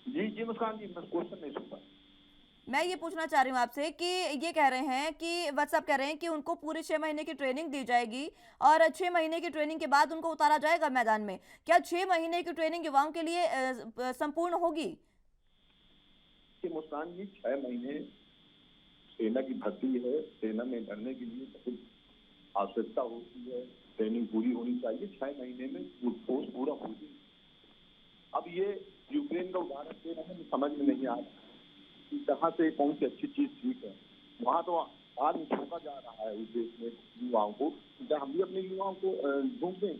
जी मुस्कान जी, मैं क्वेश्चन नहीं सुन पाया। मैं ये पूछना चाह रही हूँ आपसे कि ये कह रहे हैं कि व्हाट्सएप कह रहे हैं कि उनको पूरे 6 महीने की ट्रेनिंग दी जाएगी और 6 महीने की ट्रेनिंग के बाद उनको उतारा जाएगा मैदान में। क्या 6 महीने की ट्रेनिंग युवाओं के लिए संपूर्ण होगी? कि मुस्कान जी 6 महीने सेना की भर्ती है, सेना में भरने के लिए बहुत आवश्यकता होती है, ट्रेनिंग पूरी होनी चाहिए। 6 महीने में कोर्स पूरा होगी। अब ये यूक्रेन का उदाहरण दे रहे हैं, समझ में नहीं आ रहा कहाँ से कौन सी अच्छी चीज ठीक है। वहाँ तो आज ठोका जा रहा है उस देश में युवाओं को। क्या हम भी अपने युवाओं को ढूंढ दें?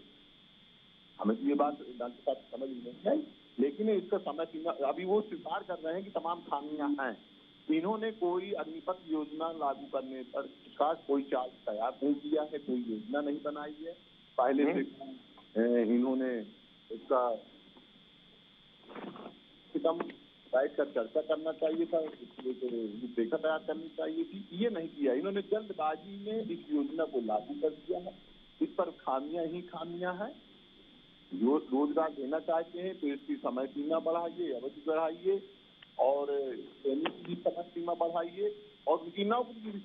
हमें तो ये बात डॉक्टर साहब समझ नहीं है, लेकिन इसका समय सीमा अभी वो स्वीकार कर रहे हैं कि तमाम खामियां हैं। इन्होंने कोई अग्निपथ योजना लागू करने पर का कोई चार्ज तैयार नहीं किया है, कोई योजना नहीं बनाई है। पहले से इन्होंने इसका कम बैठ कर चर्चा करना चाहिए था, रूपरेखा तैयार करनी चाहिए थी, ये नहीं किया। इन्होंने जल्दबाजी में इस योजना को लागू कर दिया है। इस पर खामियां ही खामियां हैं। जो रोजगार देना चाहते हैं तो इसकी समय सीमा बढ़ाइए, अवधि बढ़ाइए और ट्रेनिंग की भी समय सीमा बढ़ाइए और उनकी नौकरी की भी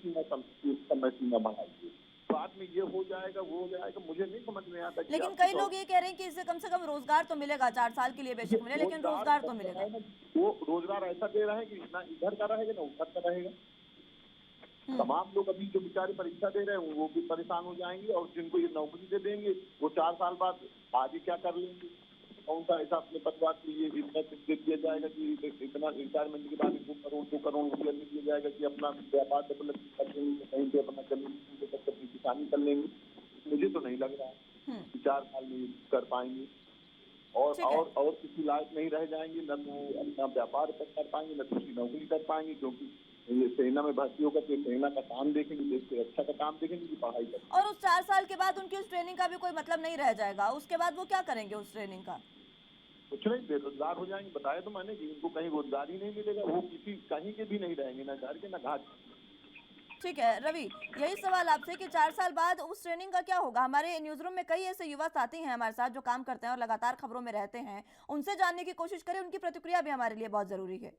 समय सीमा बढ़ाइए। बाद में ये हो जाएगा, वो हो जाएगा, मुझे नहीं समझ में आता। लेकिन कई लोग ये कह रहे हैं कि इससे कम से कम रोजगार तो मिलेगा, 4 साल के लिए बेशक मिले, लेकिन रोजगार तो मिलेगा। वो रोजगार ऐसा दे रहे हैं कि ना इधर का रहेगा ना उधर का रहेगा। तमाम लोग अभी जो बेचारे परीक्षा दे रहे हैं वो भी परेशान हो जाएंगे और जिनको ये नौकरी दे देंगे वो 4 साल बाद आगे क्या कर लेंगे, कौन सा ऐसा अपने परिवार के लिए इतना दे दिया जाएगा कि इतना रिटायरमेंट के बाद 2 करोड़ रुपया दे दिया जाएगा कि अपना व्यापार डेवलप कर लेंगे, कहीं पे अपना जमीन अपनी किसानी कर लेंगे। मुझे तो नहीं लग रहा है कि 4 साल में कर पाएंगे और किसी लायक नहीं रह जाएंगे, न तो अपना व्यापार कर पाएंगे, न तो उसकी नौकरी कर पाएंगे, क्योंकि ये सेना में भर्ती होकर के सेना का काम देखेंगे, देश के रक्षा का काम देखेंगे कि पढ़ाई करेंगे। और उस 4 साल के बाद उनकी उस ट्रेनिंग का भी कोई मतलब नहीं रह जाएगा। उसके बाद वो क्या करेंगे उस ट्रेनिंग का? कुछ नहीं, बेरोजगार हो जाएंगे। बताया तो मैंने कि उनको कहीं रोजगार ही नहीं मिलेगा, वो किसी कहीं के भी नहीं रहेंगे, ना घर के ना घाट। ठीक है रवि, यही सवाल आपसे कि 4 साल बाद उस ट्रेनिंग का क्या होगा? हमारे न्यूज रूम में कई ऐसे युवा साथी हैं हमारे साथ जो काम करते हैं और लगातार खबरों में रहते हैं, उनसे जानने की कोशिश करें, उनकी प्रतिक्रिया भी हमारे लिए बहुत जरूरी है।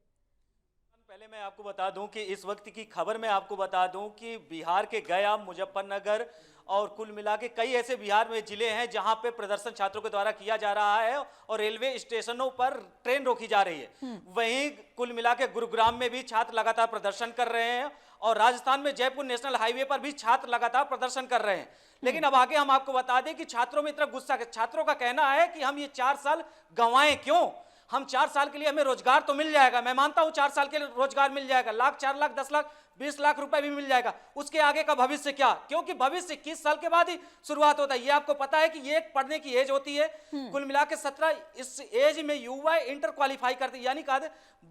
पहले मैं आपको बता दूं कि इस वक्त की खबर में आपको बता दूं कि बिहार के गया, मुजफ्फरनगर और कुल मिला के कई ऐसे बिहार में जिले हैं जहां पे प्रदर्शन छात्रों के द्वारा किया जा रहा है और रेलवे स्टेशनों पर ट्रेन रोकी जा रही है। वहीं कुल मिला के गुरुग्राम में भी छात्र लगातार प्रदर्शन कर रहे हैं और राजस्थान में जयपुर नेशनल हाईवे पर भी छात्र लगातार प्रदर्शन कर रहे हैं। लेकिन अब आगे हम आपको बता दें कि छात्रों में इतना गुस्सा, छात्रों का कहना है कि हम ये 4 साल गंवाएं क्यों? हम 4 साल के लिए हमें रोजगार तो मिल जाएगा, मैं मानता हूं 4 साल के लिए रोजगार मिल जाएगा, लाख, 4 लाख, 10 लाख, 20 लाख रुपए भी मिल जाएगा। उसके आगे का भविष्य क्या? क्योंकि भविष्य 21 साल के बाद ही शुरुआत होता है। ये आपको पता है कि ये एक पढ़ने की एज होती है। कुल मिला के 17 इस एज में युवा इंटर क्वालिफाई करते, यानी कहा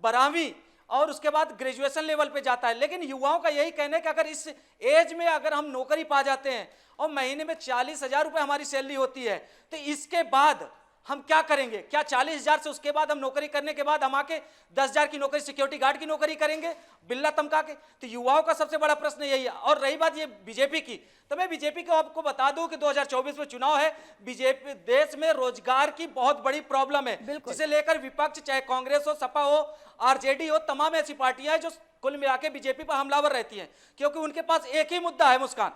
12वीं और उसके बाद ग्रेजुएशन लेवल पे जाता है। लेकिन युवाओं का यही कहना है कि अगर इस एज में अगर हम नौकरी पा जाते हैं और महीने में 40,000 रुपए हमारी सैलरी होती है, तो इसके बाद हम क्या करेंगे? क्या 40,000 से उसके बाद हम नौकरी करने के बाद हम आके 10,000 की नौकरी, सिक्योरिटी गार्ड की नौकरी करेंगे बिल्ला तमका के? तो युवाओं का सबसे बड़ा प्रश्न यही है। और रही बात ये बीजेपी की, तो मैं बीजेपी को आपको बता दूं कि 2024 में चुनाव है। बीजेपी देश में रोजगार की बहुत बड़ी प्रॉब्लम है, जिसे लेकर विपक्ष, चाहे कांग्रेस हो, सपा हो, आरजेडी हो, तमाम ऐसी पार्टियां हैं जो कुल मिला के बीजेपी पर हमलावर रहती हैं, क्योंकि उनके पास एक ही मुद्दा है मुस्कान,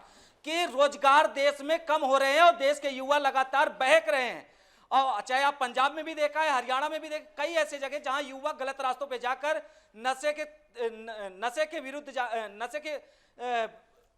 कि रोजगार देश में कम हो रहे हैं और देश के युवा लगातार बहक रहे हैं और चाहे आप पंजाब में भी देखा है, हरियाणा में भी कई ऐसे जगह जहां युवा गलत रास्तों पे जाकर नशे के विरुद्ध नशे के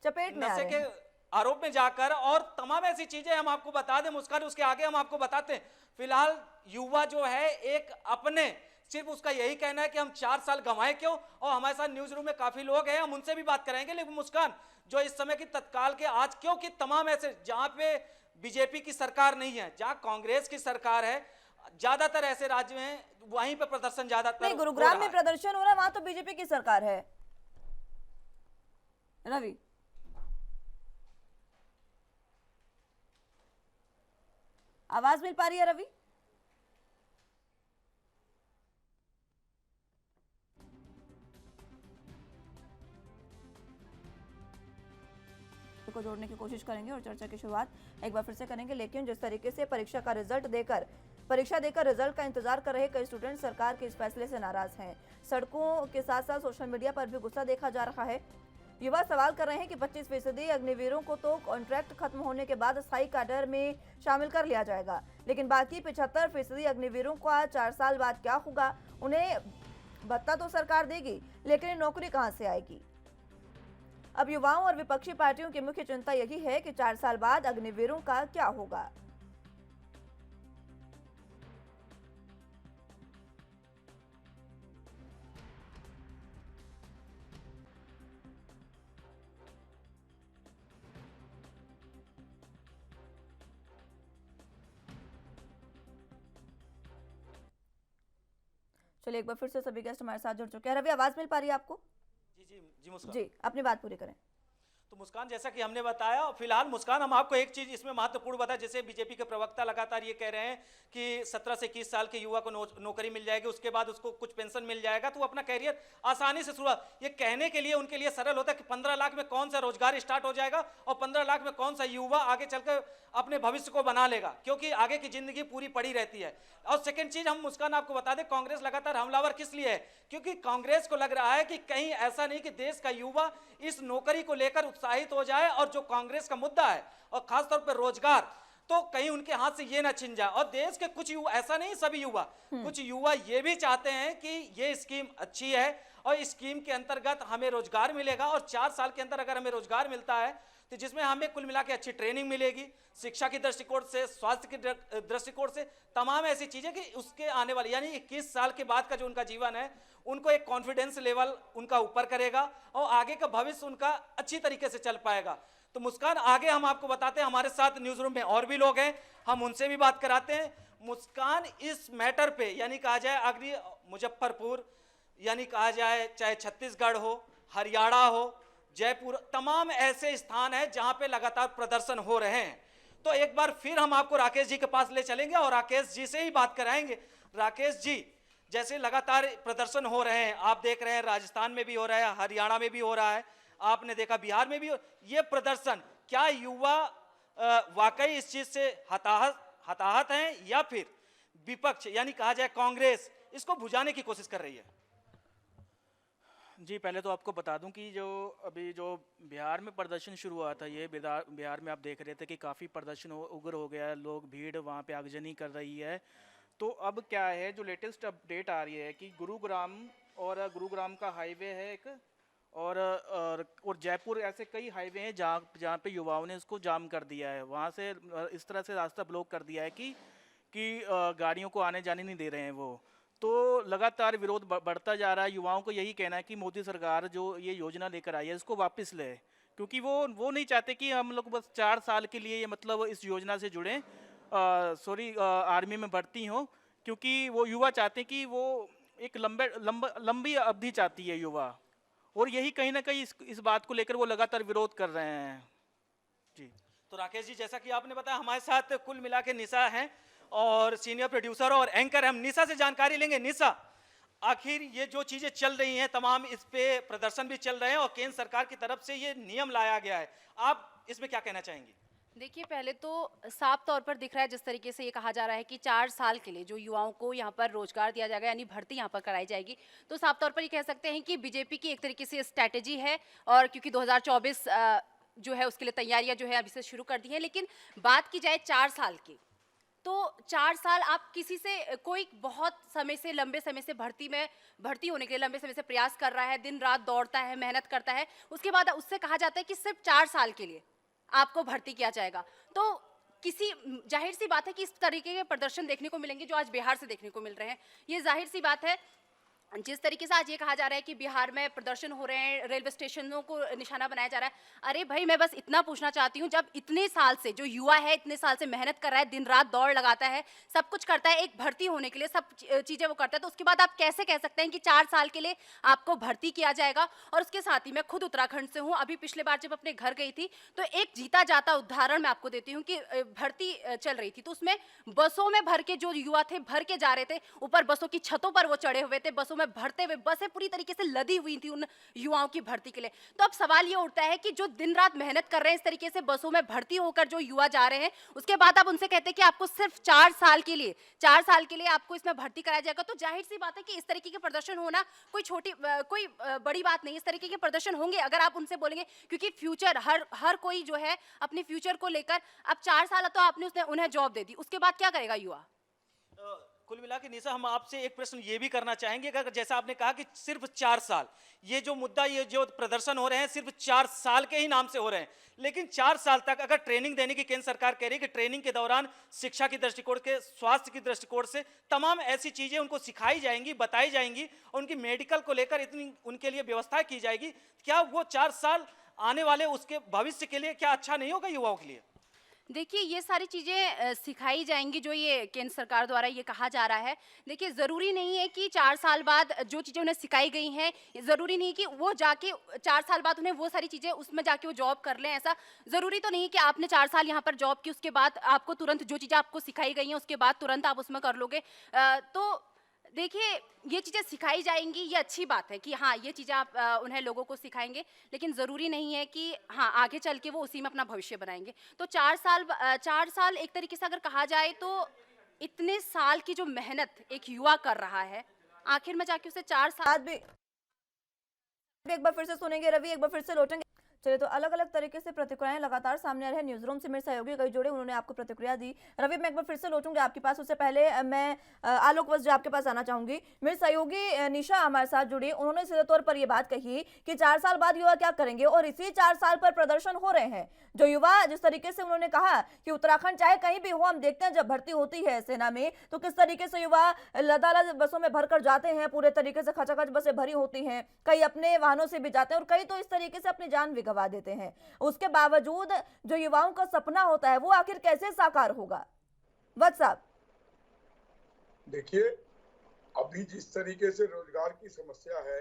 चपेट में आ नशे रहे के हैं। आरोप में जाकर, और तमाम ऐसी चीजें हम आपको बता दें मुस्कान, उसके आगे हम आपको बताते हैं। फिलहाल युवा जो है एक अपने सिर्फ उसका यही कहना है कि हम 4 साल गंवाए क्यों, और हमारे साथ न्यूज रूम में काफी लोग हैं, हम उनसे भी बात करेंगे। लेकिन मुस्कान, जो इस समय की तत्काल के आज, क्योंकि तमाम ऐसे जहां पे बीजेपी की सरकार नहीं है, जहां कांग्रेस की सरकार है, ज्यादातर ऐसे राज्य में वहीं पे प्रदर्शन ज्यादातर नहीं, हो गुरुग्राम रहा में है। प्रदर्शन हो रहा है, वहां तो बीजेपी की सरकार है। रवि, आवाज मिल पा रही है रवि? को जोड़ने की कोशिश करेंगे और चर्चा की शुरुआत एक बार फिर से करेंगे। लेकिन जिस तरीके से परीक्षा देकर रिजल्ट का इंतजार कर रहे कई स्टूडेंट सरकार के इस फैसले से नाराज हैं। सड़कों के साथ साथ सोशल मीडिया पर भी गुस्सा देखा जा रहा है। युवा सवाल कर रहे हैं कि 25% अग्निवीरों को तो कॉन्ट्रैक्ट खत्म होने के बाद स्थायी कैडर में शामिल कर लिया जाएगा, लेकिन बाकी 75% अग्निवीरों का 4 साल बाद क्या होगा? उन्हें भत्ता तो सरकार देगी, लेकिन नौकरी कहां से आएगी? अब युवाओं और विपक्षी पार्टियों की मुख्य चिंता यही है कि 4 साल बाद अग्निवीरों का क्या होगा। चलिए एक बार फिर से सभी गेस्ट हमारे साथ जुड़ चुके हैं। रवि, आवाज मिल पा रही है आपको? जी मुस्कान। जी, अपनी बात पूरी करें। तो मुस्कान, जैसा कि हमने बताया, फिलहाल मुस्कान हम आपको एक चीज इसमें महत्वपूर्ण बताया, जैसे बीजेपी के प्रवक्ता लगातार ये कह रहे हैं कि 17 से 21 साल के युवा को नौकरी मिल जाएगी, उसके बाद उसको कुछ पेंशन मिल जाएगा, तो वो अपना कैरियर आसानी से शुरुआत, ये कहने के लिए उनके लिए सरल होता है कि 15 लाख में कौन सा रोजगार स्टार्ट हो जाएगा और 15 लाख में कौन सा युवा आगे चलकर अपने भविष्य को बना लेगा, क्योंकि आगे की जिंदगी पूरी पड़ी रहती है। और सेकंड चीज हम मुस्कान आपको बता दें, कांग्रेस लगातार हमलावर किस लिए है? क्योंकि कांग्रेस को लग रहा है कि कहीं ऐसा नहीं कि देश का युवा इस नौकरी को लेकर उत्साहित हो जाए, और जो कांग्रेस का मुद्दा है और खासतौर पर रोजगार, तो कहीं उनके हाथ से ये ना छिन जाए। और देश के कुछ युवा, ऐसा नहीं सभी युवा, कुछ युवा ये भी चाहते हैं कि ये स्कीम अच्छी है और इस स्कीम के अंतर्गत हमें रोजगार मिलेगा, और 4 साल के अंदर अगर हमें रोजगार मिलता है तो जिसमें हमें कुल मिला के अच्छी ट्रेनिंग मिलेगी, शिक्षा की दृष्टिकोण से, स्वास्थ्य के दृष्टिकोण से, तमाम ऐसी चीजें कि उसके आने वाले यानी 21 साल के बाद का जो उनका जीवन है, उनको एक कॉन्फिडेंस लेवल उनका ऊपर करेगा और आगे का भविष्य उनका अच्छी तरीके से चल पाएगा। तो मुस्कान, आगे हम आपको बताते हैं, हमारे साथ न्यूज रूम में और भी लोग हैं, हम उनसे भी बात कराते हैं। मुस्कान, इस मैटर पे यानी कहा जाए अग्नि मुजफ्फरपुर, यानी कहा जाए चाहे छत्तीसगढ़ हो, हरियाणा हो, जयपुर, तमाम ऐसे स्थान हैं जहां पे लगातार प्रदर्शन हो रहे हैं। तो एक बार फिर हम आपको राकेश जी के पास ले चलेंगे और राकेश जी से ही बात कराएंगे। राकेश जी, जैसे लगातार प्रदर्शन हो रहे हैं, आप देख रहे हैं राजस्थान में भी हो रहा है, हरियाणा में भी हो रहा है, आपने देखा बिहार में भी ये प्रदर्शन, क्या युवा वाकई इस चीज से हताहत हैं या फिर विपक्ष यानी कहा जाए कांग्रेस इसको बुझाने की कोशिश कर रही है? जी, पहले तो आपको बता दूं कि जो बिहार में प्रदर्शन शुरू हुआ था, ये बिहार में आप देख रहे थे कि काफ़ी प्रदर्शन उग्र हो गया है, लोग भीड़ वहाँ पे आगजनी कर रही है। तो अब क्या है, जो लेटेस्ट अपडेट आ रही है कि गुरुग्राम का हाईवे है एक, और जयपुर, ऐसे कई हाईवे हैं जहाँ पे युवाओं ने इसको जाम कर दिया है। वहाँ से इस तरह से रास्ता ब्लॉक कर दिया है कि गाड़ियों को आने जाने नहीं दे रहे हैं वो। तो लगातार विरोध बढ़ता जा रहा है। युवाओं को यही कहना है कि मोदी सरकार जो ये योजना लेकर आई है इसको वापस ले, क्योंकि वो नहीं चाहते कि हम लोग बस 4 साल के लिए मतलब इस योजना से जुड़ें, आर्मी में भर्ती हो, क्योंकि वो युवा चाहते हैं कि वो एक लंबी अवधि चाहती है युवा, और यही कहीं ना कहीं इस बात को लेकर वो लगातार विरोध कर रहे हैं। जी, तो राकेश जी, जैसा कि आपने बताया, हमारे साथ कुल मिला के निशा हैं और सीनियर प्रोड्यूसर और एंकर, हम निशा से जानकारी लेंगे। निशा, आखिर ये जो चीजें चल रही हैं तमाम, इस पे प्रदर्शन भी चल रहे हैं और केंद्र सरकार की तरफ से ये नियम लाया गया है, आप इसमें क्या कहना चाहेंगी? देखिए, पहले तो साफ तौर पर दिख रहा है, जिस तरीके से ये कहा जा रहा है कि 4 साल के लिए जो युवाओं को यहाँ पर रोजगार दिया जाएगा, यानी भर्ती यहाँ पर कराई जाएगी, तो साफ तौर पर ये कह सकते हैं कि बीजेपी की एक तरीके से स्ट्रैटेजी है, और क्योंकि 2024 जो है उसके लिए तैयारियां जो है अभी से शुरू कर दी हैं। लेकिन बात की जाए 4 साल की, तो 4 साल आप किसी से कोई बहुत समय से लंबे समय से भर्ती होने के लिए लंबे समय से प्रयास कर रहा है, दिन रात दौड़ता है, मेहनत करता है, उसके बाद उससे कहा जाता है कि सिर्फ 4 साल के लिए आपको भर्ती किया जाएगा। तो किसी जाहिर सी बात है कि इस तरीके के प्रदर्शन देखने को मिलेंगे जो आज बिहार से देखने को मिल रहे हैं। ये जाहिर सी बात है, जिस तरीके से आज ये कहा जा रहा है कि बिहार में प्रदर्शन हो रहे हैं, रेलवे स्टेशनों को निशाना बनाया जा रहा है। अरे भाई, मैं बस इतना पूछना चाहती हूँ, जब इतने साल से जो युवा है इतने साल से मेहनत कर रहा है, दिन रात दौड़ लगाता है, सब कुछ करता है एक भर्ती होने के लिए, सब चीजें वो करता है, तो उसके बाद आप कैसे कह सकते हैं कि 4 साल के लिए आपको भर्ती किया जाएगा। और उसके साथ ही मैं खुद उत्तराखंड से हूँ, अभी पिछले बार जब अपने घर गई थी तो एक जीता जाता उदाहरण मैं आपको देती हूँ कि भर्ती चल रही थी, तो उसमें बसों में भर के जो युवा थे भर के जा रहे थे, ऊपर बसों की छतों पर वो चढ़े हुए थे, बसों में भरते हुए, बसें पूरी तरीके से लदी हुई थी उन युवाओं की भर्ती के लिए। तो अब सवाल ये उठता है कि जो दिन रात मेहनत कर रहे हैं इस तरीके से बसों में भर्ती होकर जो युवा जा रहे हैं, उसके बाद आप उनसे कहते हैं कि आपको सिर्फ 4 साल के लिए आपको इसमें भर्ती कराया जाएगा। तो जाहिर सी बात है कि इस तरीके के प्रदर्शन होना कोई बड़ी बात नहीं। इस तरीके के प्रदर्शन होंगे अगर आप उनसे बोलेंगे, क्योंकि फ्यूचर हर कोई जो है अपने फ्यूचर को लेकर, अब 4 साल तो आपने उन्हें जॉब दे दी, उसके बाद क्या करेगा युवा? कुल मिला के निशा, हम आपसे एक प्रश्न ये भी करना चाहेंगे, अगर जैसा आपने कहा कि सिर्फ 4 साल, ये जो मुद्दा, ये जो प्रदर्शन हो रहे हैं सिर्फ 4 साल के ही नाम से हो रहे हैं, लेकिन 4 साल तक अगर ट्रेनिंग देने की केंद्र सरकार कह रही है कि ट्रेनिंग के दौरान शिक्षा की दृष्टिकोण के, स्वास्थ्य की दृष्टिकोण से तमाम ऐसी चीजें उनको सिखाई जाएंगी, बताई जाएंगी और उनकी मेडिकल को लेकर इतनी उनके लिए व्यवस्था की जाएगी, क्या वो 4 साल आने वाले उसके भविष्य के लिए क्या अच्छा नहीं होगा युवाओं के लिए? देखिए, ये सारी चीज़ें सिखाई जाएंगी जो ये केंद्र सरकार द्वारा ये कहा जा रहा है। देखिए, ज़रूरी नहीं है कि 4 साल बाद जो चीज़ें उन्हें सिखाई गई हैं, ज़रूरी नहीं कि वो जाके 4 साल बाद उन्हें वो सारी चीज़ें उसमें जाके वो जॉब कर लें। ऐसा ज़रूरी तो नहीं है कि आपने 4 साल यहाँ पर जॉब की, उसके बाद आपको तुरंत जो चीज़ें आपको सिखाई गई हैं उसके बाद तुरंत आप उसमें कर लोगे। तो देखिए, ये चीज़ें सिखाई जाएंगी, ये अच्छी बात है कि हाँ, ये चीज़ें आप उन्हें लोगों को सिखाएंगे, लेकिन ज़रूरी नहीं है कि हाँ, आगे चल के वो उसी में अपना भविष्य बनाएंगे। तो 4 साल एक तरीके से अगर कहा जाए तो इतने साल की जो मेहनत एक युवा कर रहा है, आखिर में जाके उसे 4 साल आज भी एक बार फिर से सुनेंगे रवि, एक बार फिर से लौटेंगे। चलिए, तो अलग अलग तरीके से प्रतिक्रियाएं लगातार सामने आ रही है। न्यूज रूम से मेरे सहयोगी कई जुड़े, उन्होंने आपको प्रतिक्रिया दी। रवि, मैं एक बार फिर से लौटूंगी आपके पास, उससे पहले मैं आलोक वस्त्र आपके पास आना चाहूंगी। मेरे सहयोगी निशा हमारे साथ जुड़ी, उन्होंने सीधे तौर पर यह बात कही कि 4 साल बाद युवा क्या करेंगे, और इसी 4 साल पर प्रदर्शन हो रहे हैं। जो युवा, जिस तरीके से उन्होंने कहा कि उत्तराखंड चाहे कहीं भी हो, हम देखते हैं जब भर्ती होती है सेना में तो किस तरीके से युवा लदालद बसों में भरकर जाते हैं, पूरे तरीके से खचाखच बसें भरी होती हैं, कई अपने वाहनों से भी जाते हैं और कई तो इस तरीके से अपनी जान भी गंवा देते हैं। उसके बावजूद जो युवाओं का सपना होता है वो आखिर कैसे साकार होगा? वत्स साहब, देखिए, अभी जिस तरीके से रोजगार की समस्या है,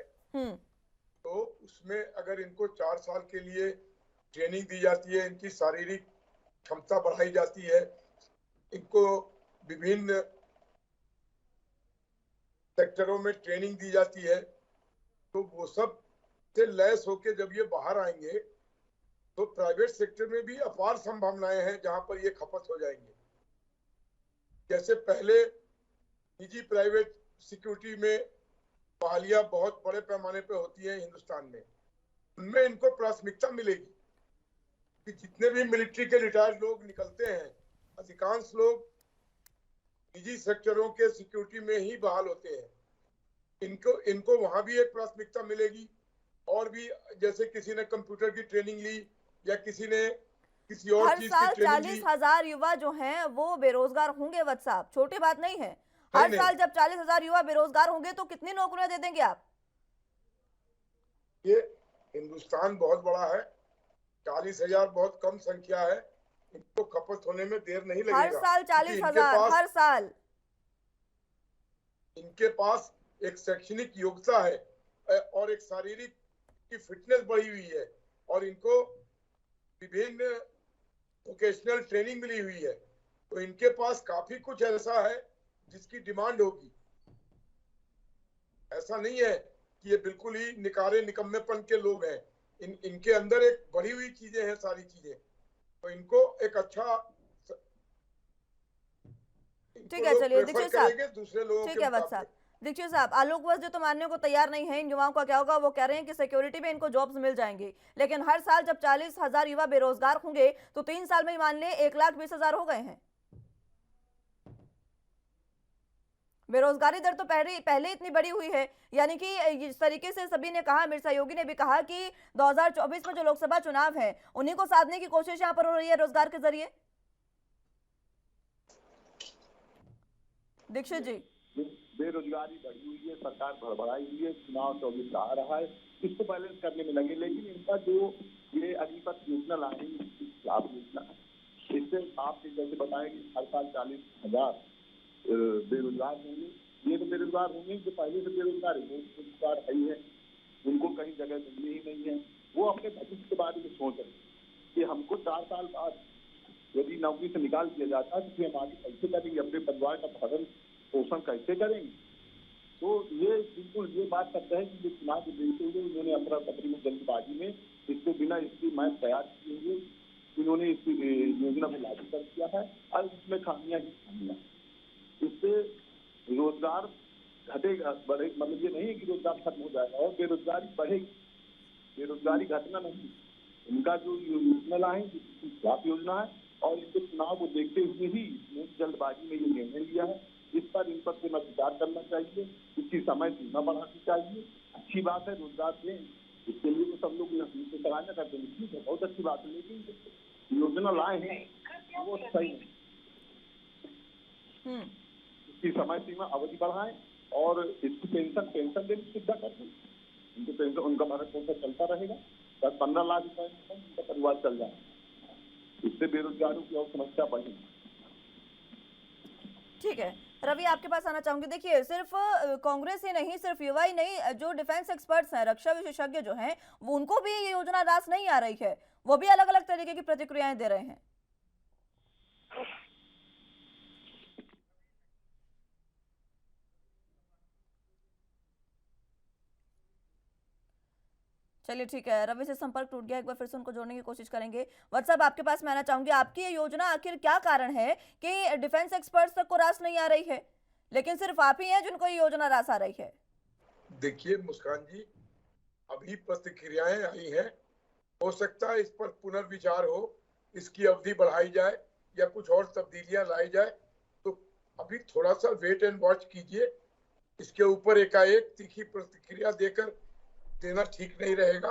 तो उसमें अगर इनको 4 साल के लिए ट्रेनिंग दी जाती है, इनकी शारीरिक क्षमता बढ़ाई जाती है, इनको विभिन्न सेक्टरों में ट्रेनिंग दी जाती है, तो वो सब से लैस होके जब ये बाहर आएंगे तो प्राइवेट सेक्टर में भी अपार संभावनाएं हैं जहां पर ये खपत हो जाएंगे। जैसे पहले निजी प्राइवेट सिक्योरिटी में बहालियां बहुत बड़े पैमाने पे होती हैं हिंदुस्तान में, उनमें इनको प्राथमिकता मिलेगी कि जितने भी मिलिट्री के रिटायर्ड लोग निकलते हैं, अधिकांश लोग निजी सेक्टरों के सिक्योरिटी में ही बहाल होते हैं। इनको वहां भी एक प्राथमिकता मिलेगी। और भी, जैसे किसी ने कंप्यूटर की ट्रेनिंग ली या किसी ने किसी और हर चीज साल की ट्रेनिंग ली। 40,000 युवा जो हैं वो बेरोजगार होंगे वत्स साहब, छोटी बात नहीं है। हर साल जब 40,000 युवा बेरोजगार होंगे तो कितनी नौकरियां दे देंगे आप? ये हिंदुस्तान बहुत बड़ा है, 40,000 बहुत कम संख्या है, इनको खपत होने में देर नहीं लगेगा। हर साल 40,000, हर साल। इनके पास एक शैक्षणिक योग्यता है और एक शारीरिक की फिटनेस बढ़ी हुई है और इनको विभिन्न वोकेशनल ट्रेनिंग मिली हुई है, तो इनके पास काफी कुछ ऐसा है जिसकी डिमांड होगी। ऐसा नहीं है कि ये बिल्कुल ही निकारे निकम्मेपन के लोग हैं। इनके अंदर एक बढ़ी हुई चीजें हैं, सारी चीजें, तो इनको एक अच्छा, ठीक है। चलिए दीक्षित साहब, दूसरे लोगों ठीक है वत्स साहब। दीक्षित साहब, आलोक वत्स जो तो मानने को तैयार नहीं है इन युवाओं का क्या होगा, वो कह रहे हैं कि सिक्योरिटी में इनको जॉब्स मिल जाएंगी, लेकिन हर साल जब 40,000 युवा बेरोजगार होंगे तो 3 साल में ही मान ले 1,20,000 हो गए हैं। बेरोजगारी दर तो पहले इतनी बड़ी हुई है, यानी कि इस तरीके से सभी ने कहा, अमित शाह योगी ने भी कहा कि 2024 में जो लोकसभा चुनाव है उन्हीं को साधने की कोशिश यहाँ पर हो रही है रोजगार के जरिए। दीक्षित जी, बेरोजगारी बढ़ी हुई है, सरकार भड़बड़ाई हुई है, चुनाव 24 आ रहा है, इसको बैलेंस करने में लगे। लेकिन इनका जो ये अग्निपथ योजना लाएंगे, लाभ योजना, इससे आपने जैसे बताया कि हर साल 40,000 बेरोजगार होंगे। ये तो बेरोजगार होंगे जो पहले से बेरोजगार है, वो बेरोजगार है ही है, उनको कहीं जगह मिलनी ही नहीं है। वो अपने भविष्य के बारे में सोच रहे कि हमको 4 साल बाद यदि नौकरी से निकाल दिया जाता है तो फिर हम आगे कैसे करेंगे, अपने परिवार का भरण पोषण कैसे करेंगे। तो ये बिल्कुल ये बात करते हैं कि ये चुनाव को देखते हुए उन्होंने अफरा तफरी में जल्दबाजी में इसको बिना इसकी मैप तैयार किए हुए इन्होंने इस योजना को लागू कर दिया है और इसमें खामियां ही खामियां। इससे रोजगार घटेगा, बढ़े, मतलब ये नहीं है कि रोजगार खत्म हो जाएगा और बेरोजगारी बढ़ेगी, बेरोजगारी घटना नहीं। इनका जो योजना लाएंगे खिलाफ योजना है और इनके चुनाव को देखते हुए ही जल्दबाजी में ये निर्णय लिया है। इस पर इन पर से विचार करना चाहिए, इसकी समय सीमा बढ़ानी चाहिए। अच्छी बात है, रोजगार दें, इसके लिए तो सब लोग सराहना करते हैं, ठीक है, बहुत अच्छी बात है, लेकिन योजना लाए हैं वो सही है। इसकी समय सीमा अवधि बढ़ाएं और इसकी पेंशन देने की सुविधा कर दें। उनको पेंशन, उनका भरण पोषण चलता रहेगा, 10-15 लाख रुपए में उनका परिवार चल जाए। इससे बेरोजगारों की और समस्या बढ़ेगी। ठीक है रवि, आपके पास आना चाहूंगी। देखिए, सिर्फ कांग्रेस ही नहीं, सिर्फ युवा ही नहीं, जो डिफेंस एक्सपर्ट्स हैं, रक्षा विशेषज्ञ जो हैं, वो उनको भी ये योजना रास नहीं आ रही है। वो भी अलग अलग तरीके की प्रतिक्रियाएं दे रहे हैं। चलिए ठीक है, रवि से संपर्क टूट गया, एक बार फिर से उनको जोड़ने की कोशिश करेंगे। व्हाट्सएप आपके पास मैं आना चाहूंगी, आपकी ये योजना आखिर क्या कारण है कि डिफेंस एक्सपर्ट्स तक को रास नहीं आ रही है, लेकिन सिर्फ आप ही हैं जिनको ये योजना रास आ रही है? देखिए मुस्कान जी, अभी प्रतिक्रियाएं आई हैं, हो सकता है इस पर पुनर्विचार हो, इसकी अवधि बढ़ाई जाए या कुछ और तब्दीलियां लाई जाए। तो अभी थोड़ा सा वेट एंड वॉच कीजिए, इसके ऊपर एकाएक तीखी प्रतिक्रिया देना ठीक नहीं रहेगा।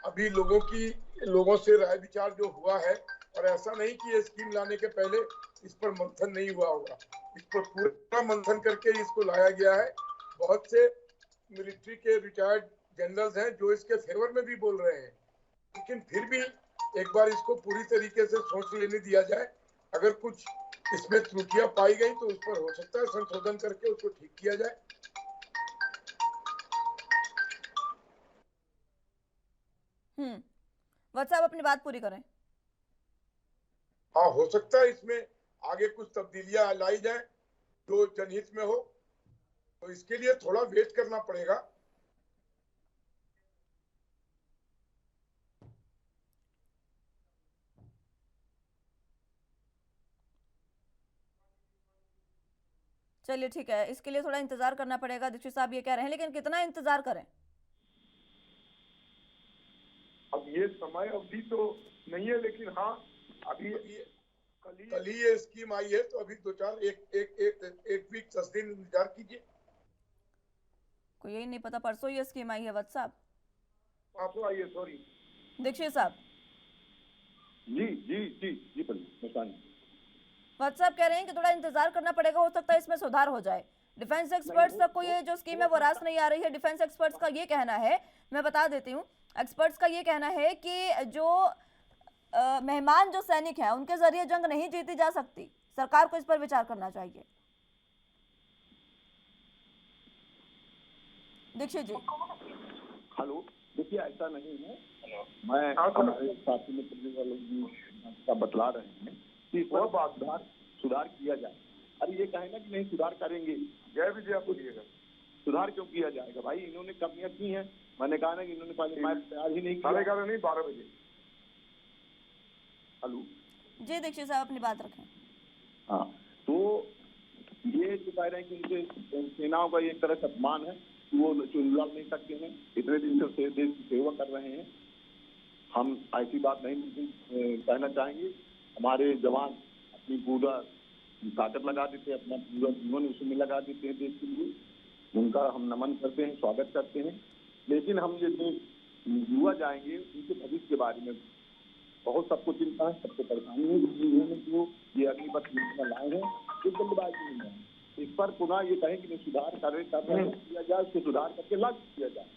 अभी लोगों से राय विचार जो हुआ है, और ऐसा नहीं कि ये स्कीम लाने के पहले इस पर मंथन नहीं हुआ होगा, इस पर पूरा मंथन करके इसको लाया गया है। बहुत से मिलिट्री के रिटायर्ड जनरल्स हैं जो इसके फेवर में भी बोल रहे हैं, लेकिन फिर भी एक बार इसको पूरी तरीके से सोच लेने दिया जाए। अगर कुछ इसमें त्रुटियां पाई गई तो उस पर हो सकता है संशोधन करके उसको ठीक किया जाए। व्हाट्सएप अपनी बात पूरी करें। हाँ, हो सकता है इसमें आगे कुछ तब्दीलियां लाई जाए जो जनहित में हो, तो इसके लिए थोड़ा वेट करना पड़ेगा। चलिए ठीक है, इसके लिए थोड़ा इंतजार करना पड़ेगा, दीक्षित साहब ये कह रहे हैं, लेकिन कितना इंतजार करें? अब ये समय अवधि तो नहीं है, लेकिन हाँ अभी कल ही ये स्कीम आई है, तो अभी एक वीक 10 दिन इंतजार कीजिए। कोई यही नहीं पता, परसों ये स्कीम आई है। व्हाट्सएप आपको आई है, सॉरी दीक्षित साहब। जी व्हाट्सएप कह रहे हैं कि थोड़ा इंतजार करना पड़ेगा, हो सकता है इसमें सुधार हो जाए। डिफेंस एक्सपर्ट्स तक को ये जो स्कीम है वो रास नहीं आ रही है। डिफेंस एक्सपर्ट्स का ये कहना है, मैं बता देती हूँ, एक्सपर्ट्स का ये कहना है कि जो मेहमान जो सैनिक हैं उनके जरिए जंग नहीं जीती जा सकती, सरकार को इस पर विचार करना चाहिए। दीक्षित जी। हेलो, देखिए ऐसा नहीं है, मैं हमारे साथी मित्र का बतला रहे हैं कि वह बात सुधार किया जाए। अरे ये कहे ना कि नहीं सुधार करेंगे, जय विजय आप बोलिएगा, सुधार क्यों किया जाएगा भाई? इन्होंने कमियां की हैं, मैंने कहा ना कि इन्होंने पहले मैच तैयार ही नहीं किया। 11:30 नहीं 12 बजे। हेलो जी दीक्षित साहब, अपनी बात रखें। हाँ, तो ये जो कह रहे हैं कि उनके सेनाओं का एक तरह से अपमान है कि वो लड़ नहीं सकते हैं, इतने दिन से देश की सेवा कर रहे हैं। हम ऐसी बात नहीं कहना चाहेंगे। हमारे जवान अपनी पूरा ताकत लगा देते हैं, अपना पूरा जीवन उसमें लगा देते हैं देश के लिए। उनका हम नमन करते हैं, स्वागत करते हैं। लेकिन हम ये जो युवा जाएंगे उनके भविष्य के बारे में बहुत सबको चिंता है, सबको परेशानी है। उन्होंने जो ये अग्निपथ योजना लाए हैं ये जल्दबाजी नहीं है। इस पर पुनः ये कहें कि सुधार किया जाए, उसको सुधार करके लागू किया जाए।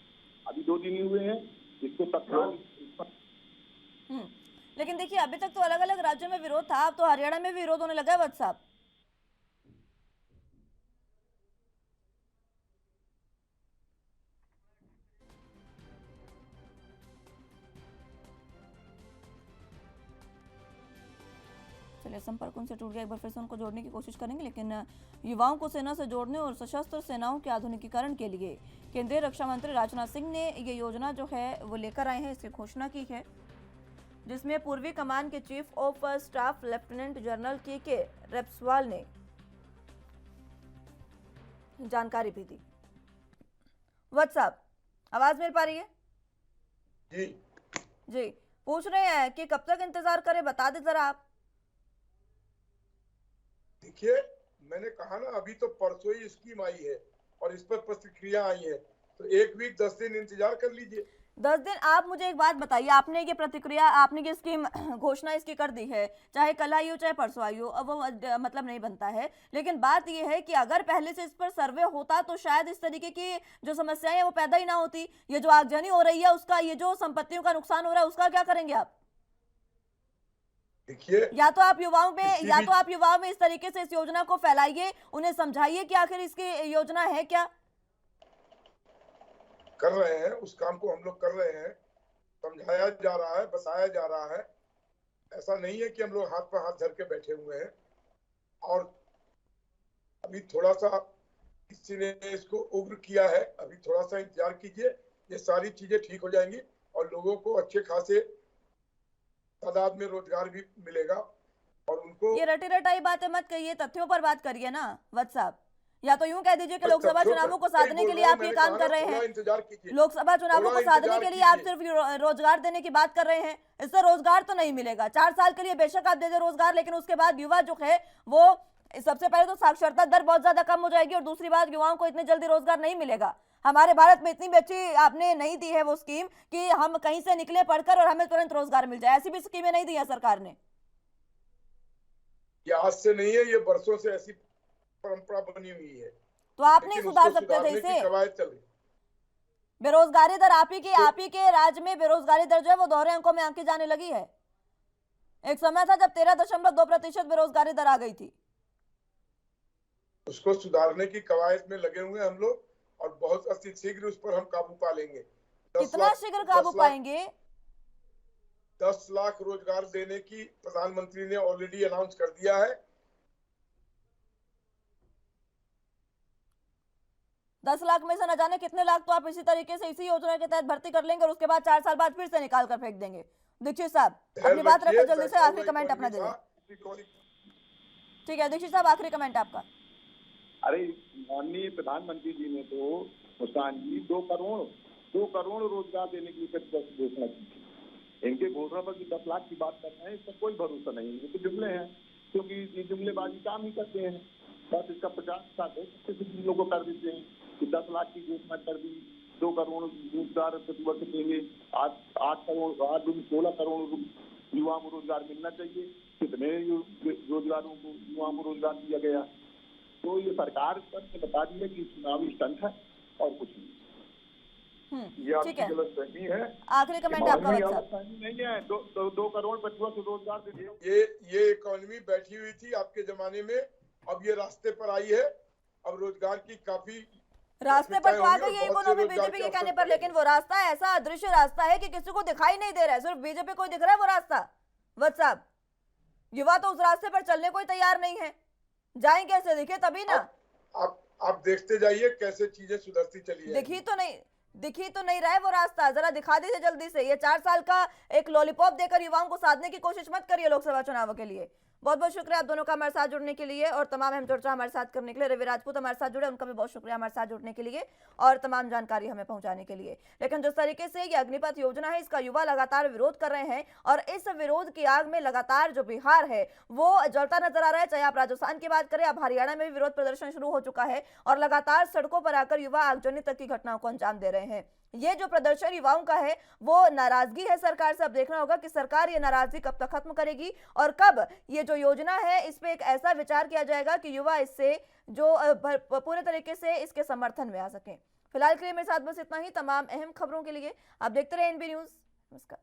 अभी 2 दिन ही हुए हैं, इसको तत्काल लेकिन देखिए अभी तक तो अलग अलग राज्यों में विरोध था, अब तो हरियाणा में भी विरोध होने लगा है वत्स साहब। चलिए संपर्क उनसे टूट गया, एक बार फिर से उनको जोड़ने की कोशिश करेंगे। लेकिन युवाओं को सेना से जोड़ने और सशस्त्र सेनाओं के आधुनिकीकरण के लिए केंद्रीय रक्षा मंत्री राजनाथ सिंह ने ये योजना जो है वो लेकर आए हैं, इसकी घोषणा की है, जिसमें पूर्वी कमान के chief of staff lieutenant general के रेपस्वाल ने जानकारी भी दी। वत्स साहब आवाज मिल पा रही है? जी जी, पूछ रहे हैं कि कब तक इंतजार करें, बता दें जरा आप। देखिए, मैंने कहा ना, अभी तो परसों ही स्कीम आई है और इस पर प्रतिक्रिया आई है, तो 1 वीक 10 दिन इंतजार कर लीजिए। 10 दिन। आप मुझे एक बात बताइए, आपने ये प्रतिक्रिया, आपने ये स्कीम घोषणा इसकी कर दी है, चाहे कल आई हो चाहे परसों आई हो, अब वो मतलब नहीं बनता है। लेकिन बात ये है कि अगर पहले से इस पर सर्वे होता तो शायद इस तरीके की जो समस्याएं हैं वो पैदा ही ना होती। ये जो आगजनी हो रही है उसका, ये जो संपत्तियों का नुकसान हो रहा है उसका क्या करेंगे आप? देखिए, या तो आप युवाओं में इस तरीके से इस योजना को फैलाइए, उन्हें समझाइए कि आखिर इसकी योजना है क्या। कर रहे हैं, उस काम को हम लोग कर रहे हैं, समझाया जा रहा है, बताया जा रहा है। ऐसा नहीं है कि हम लोग हाथ पर हाथ धर के बैठे हुए हैं। और अभी थोड़ा सा किसी ने इसको उग्र किया है, अभी थोड़ा सा इंतजार कीजिए, ये सारी चीजें ठीक हो जाएंगी और लोगों को अच्छे खासे तादाद में रोजगार भी मिलेगा। और उनको ये रटी रटाई बातें मत कहिए, तथ्यों पर बात करिए ना वत्स साहब। या तो यूं कह दीजिए कि लोकसभा चुनावों को साधने के लिए आप ये काम कर रहे हैं, लोकसभा चुनावों को साधने के लिए आप सिर्फ रोजगार देने की बात कर रहे हैं। इससे रोजगार तो नहीं मिलेगा। 4 साल के लिए बेशक आप दे दे रोजगार, लेकिन उसके बाद युवा जो है वो, सबसे पहले तो साक्षरता दर बहुत ज्यादा कम हो जाएगी और दूसरी बात युवाओं को इतनी जल्दी रोजगार नहीं मिलेगा। हमारे भारत में इतनी भी अच्छी आपने नहीं दी है वो स्कीम कि हम कहीं से निकले पढ़कर और हमें तुरंत रोजगार मिल जाए, ऐसी भी स्कीमें नहीं दी है सरकार ने। ये आज से नहीं है, ये बरसों से ऐसी परंपरा बनी हुई है। तो आप नहीं सुधार सकते थे इसे? बेरोजगारी दर आप ही के राज्य में बेरोजगारी दर जो है वो दोहरे अंकों में आंकी जाने लगी है। एक समय था जब 13.2% बेरोजगारी दर आ गई थी। उसको सुधारने की कवायद में लगे हुए हम लोग और बहुत अति शीघ्र उस पर हम काबू पा लेंगे। कितना शीघ्र काबू पाएंगे? 10 लाख रोजगार देने की प्रधानमंत्री ने ऑलरेडी अनाउंस कर दिया है। 10 लाख में से न जाने कितने लाख तो आप इसी तरीके से इसी योजना के तहत भर्ती कर लेंगे और उसके बाद 4 साल बाद फिर से निकाल कर फेंक देंगे। दीक्षित साहब अपनी बात रखो जल्दी से, आखिरी कमेंट अपना दे दें। ठीक है दीक्षित साहब, आखिरी कमेंट आपका। अरे माननीय प्रधानमंत्री जी ने तो मुस्कान जी 2 करोड़ रोजगार देने की घोषणा की। इनके घोषणा पर 10 लाख की बात कर रहे हैं, इसका कोई भरोसा नहीं। ये तो जुमले हैं, क्योंकि ये जुमलेबाजी काम ही करते हैं। बस इसका 50% लोगों को कर देते हैं कि 10 लाख की घोषणा कर दी, 2 करोड़ रोजगार प्रतिवर्ष देंगे, 8 करोड़ 16 करोड़ युवाओं को रोजगार मिलना चाहिए। कितने रोजगारों को युवाओं को रोजगार दिया गया? तो ये सरकार पर ने बता दिया कि चुनावी स्टंट है और कुछ नहीं। ये आपकी गलतफहमी है। आखिरी कमेंट आपका नहीं है। 2 करोड़ प्रतिवर्ष रोजगार दीजिए। ये इकोनॉमी बैठी हुई थी आपके जमाने में, अब ये रास्ते पर आई है। अब रोजगार की काफी रास्ते पर तो आ गई है इकोनॉमी बीजेपी के कहने पर, लेकिन वो रास्ता ऐसा अदृश्य रास्ता है कि किसी को दिखाई नहीं दे रहा है, सिर्फ बीजेपी को दिख रहा है वो रास्ता। वत्स साहब, युवा तो उस रास्ते पर चलने को ही तैयार नहीं है, जाएं कैसे? दिखे तभी ना। आप देखते जाइए कैसे चीजें सुधरती चली है। दिखी तो नहीं रहा है वो रास्ता, जरा दिखा दीजिए जल्दी से। ये 4 साल का एक लॉलीपॉप देकर युवाओं को साधने की कोशिश मत करिए लोकसभा चुनावों के लिए। बहुत बहुत शुक्रिया आप दोनों का हमारे साथ जुड़ने के लिए और तमाम अहम चर्चा हमारे साथ करने के लिए। रवि राजपूत हमारे साथ जुड़े, उनका भी बहुत शुक्रिया हमारे साथ जुड़ने के लिए और तमाम जानकारी हमें पहुंचाने के लिए। लेकिन जिस तरीके से ये अग्निपथ योजना है, इसका युवा लगातार विरोध कर रहे हैं और इस विरोध की आग में लगातार जो बिहार है वो जलता नजर आ रहा है। चाहे आप राजस्थान की बात करें, अब हरियाणा में भी विरोध प्रदर्शन शुरू हो चुका है और लगातार सड़कों पर आकर युवा आगजनी तक की घटनाओं को अंजाम दे रहे हैं। ये जो प्रदर्शन युवाओं का है वो नाराजगी है सरकार से। अब देखना होगा कि सरकार ये नाराजगी कब तक खत्म करेगी और कब ये जो योजना है इस पे एक ऐसा विचार किया जाएगा कि युवा इससे जो पूरे तरीके से इसके समर्थन में आ सकें। फिलहाल के लिए मेरे साथ बस इतना ही। तमाम अहम खबरों के लिए आप देखते रहे एनबी न्यूज। नमस्कार।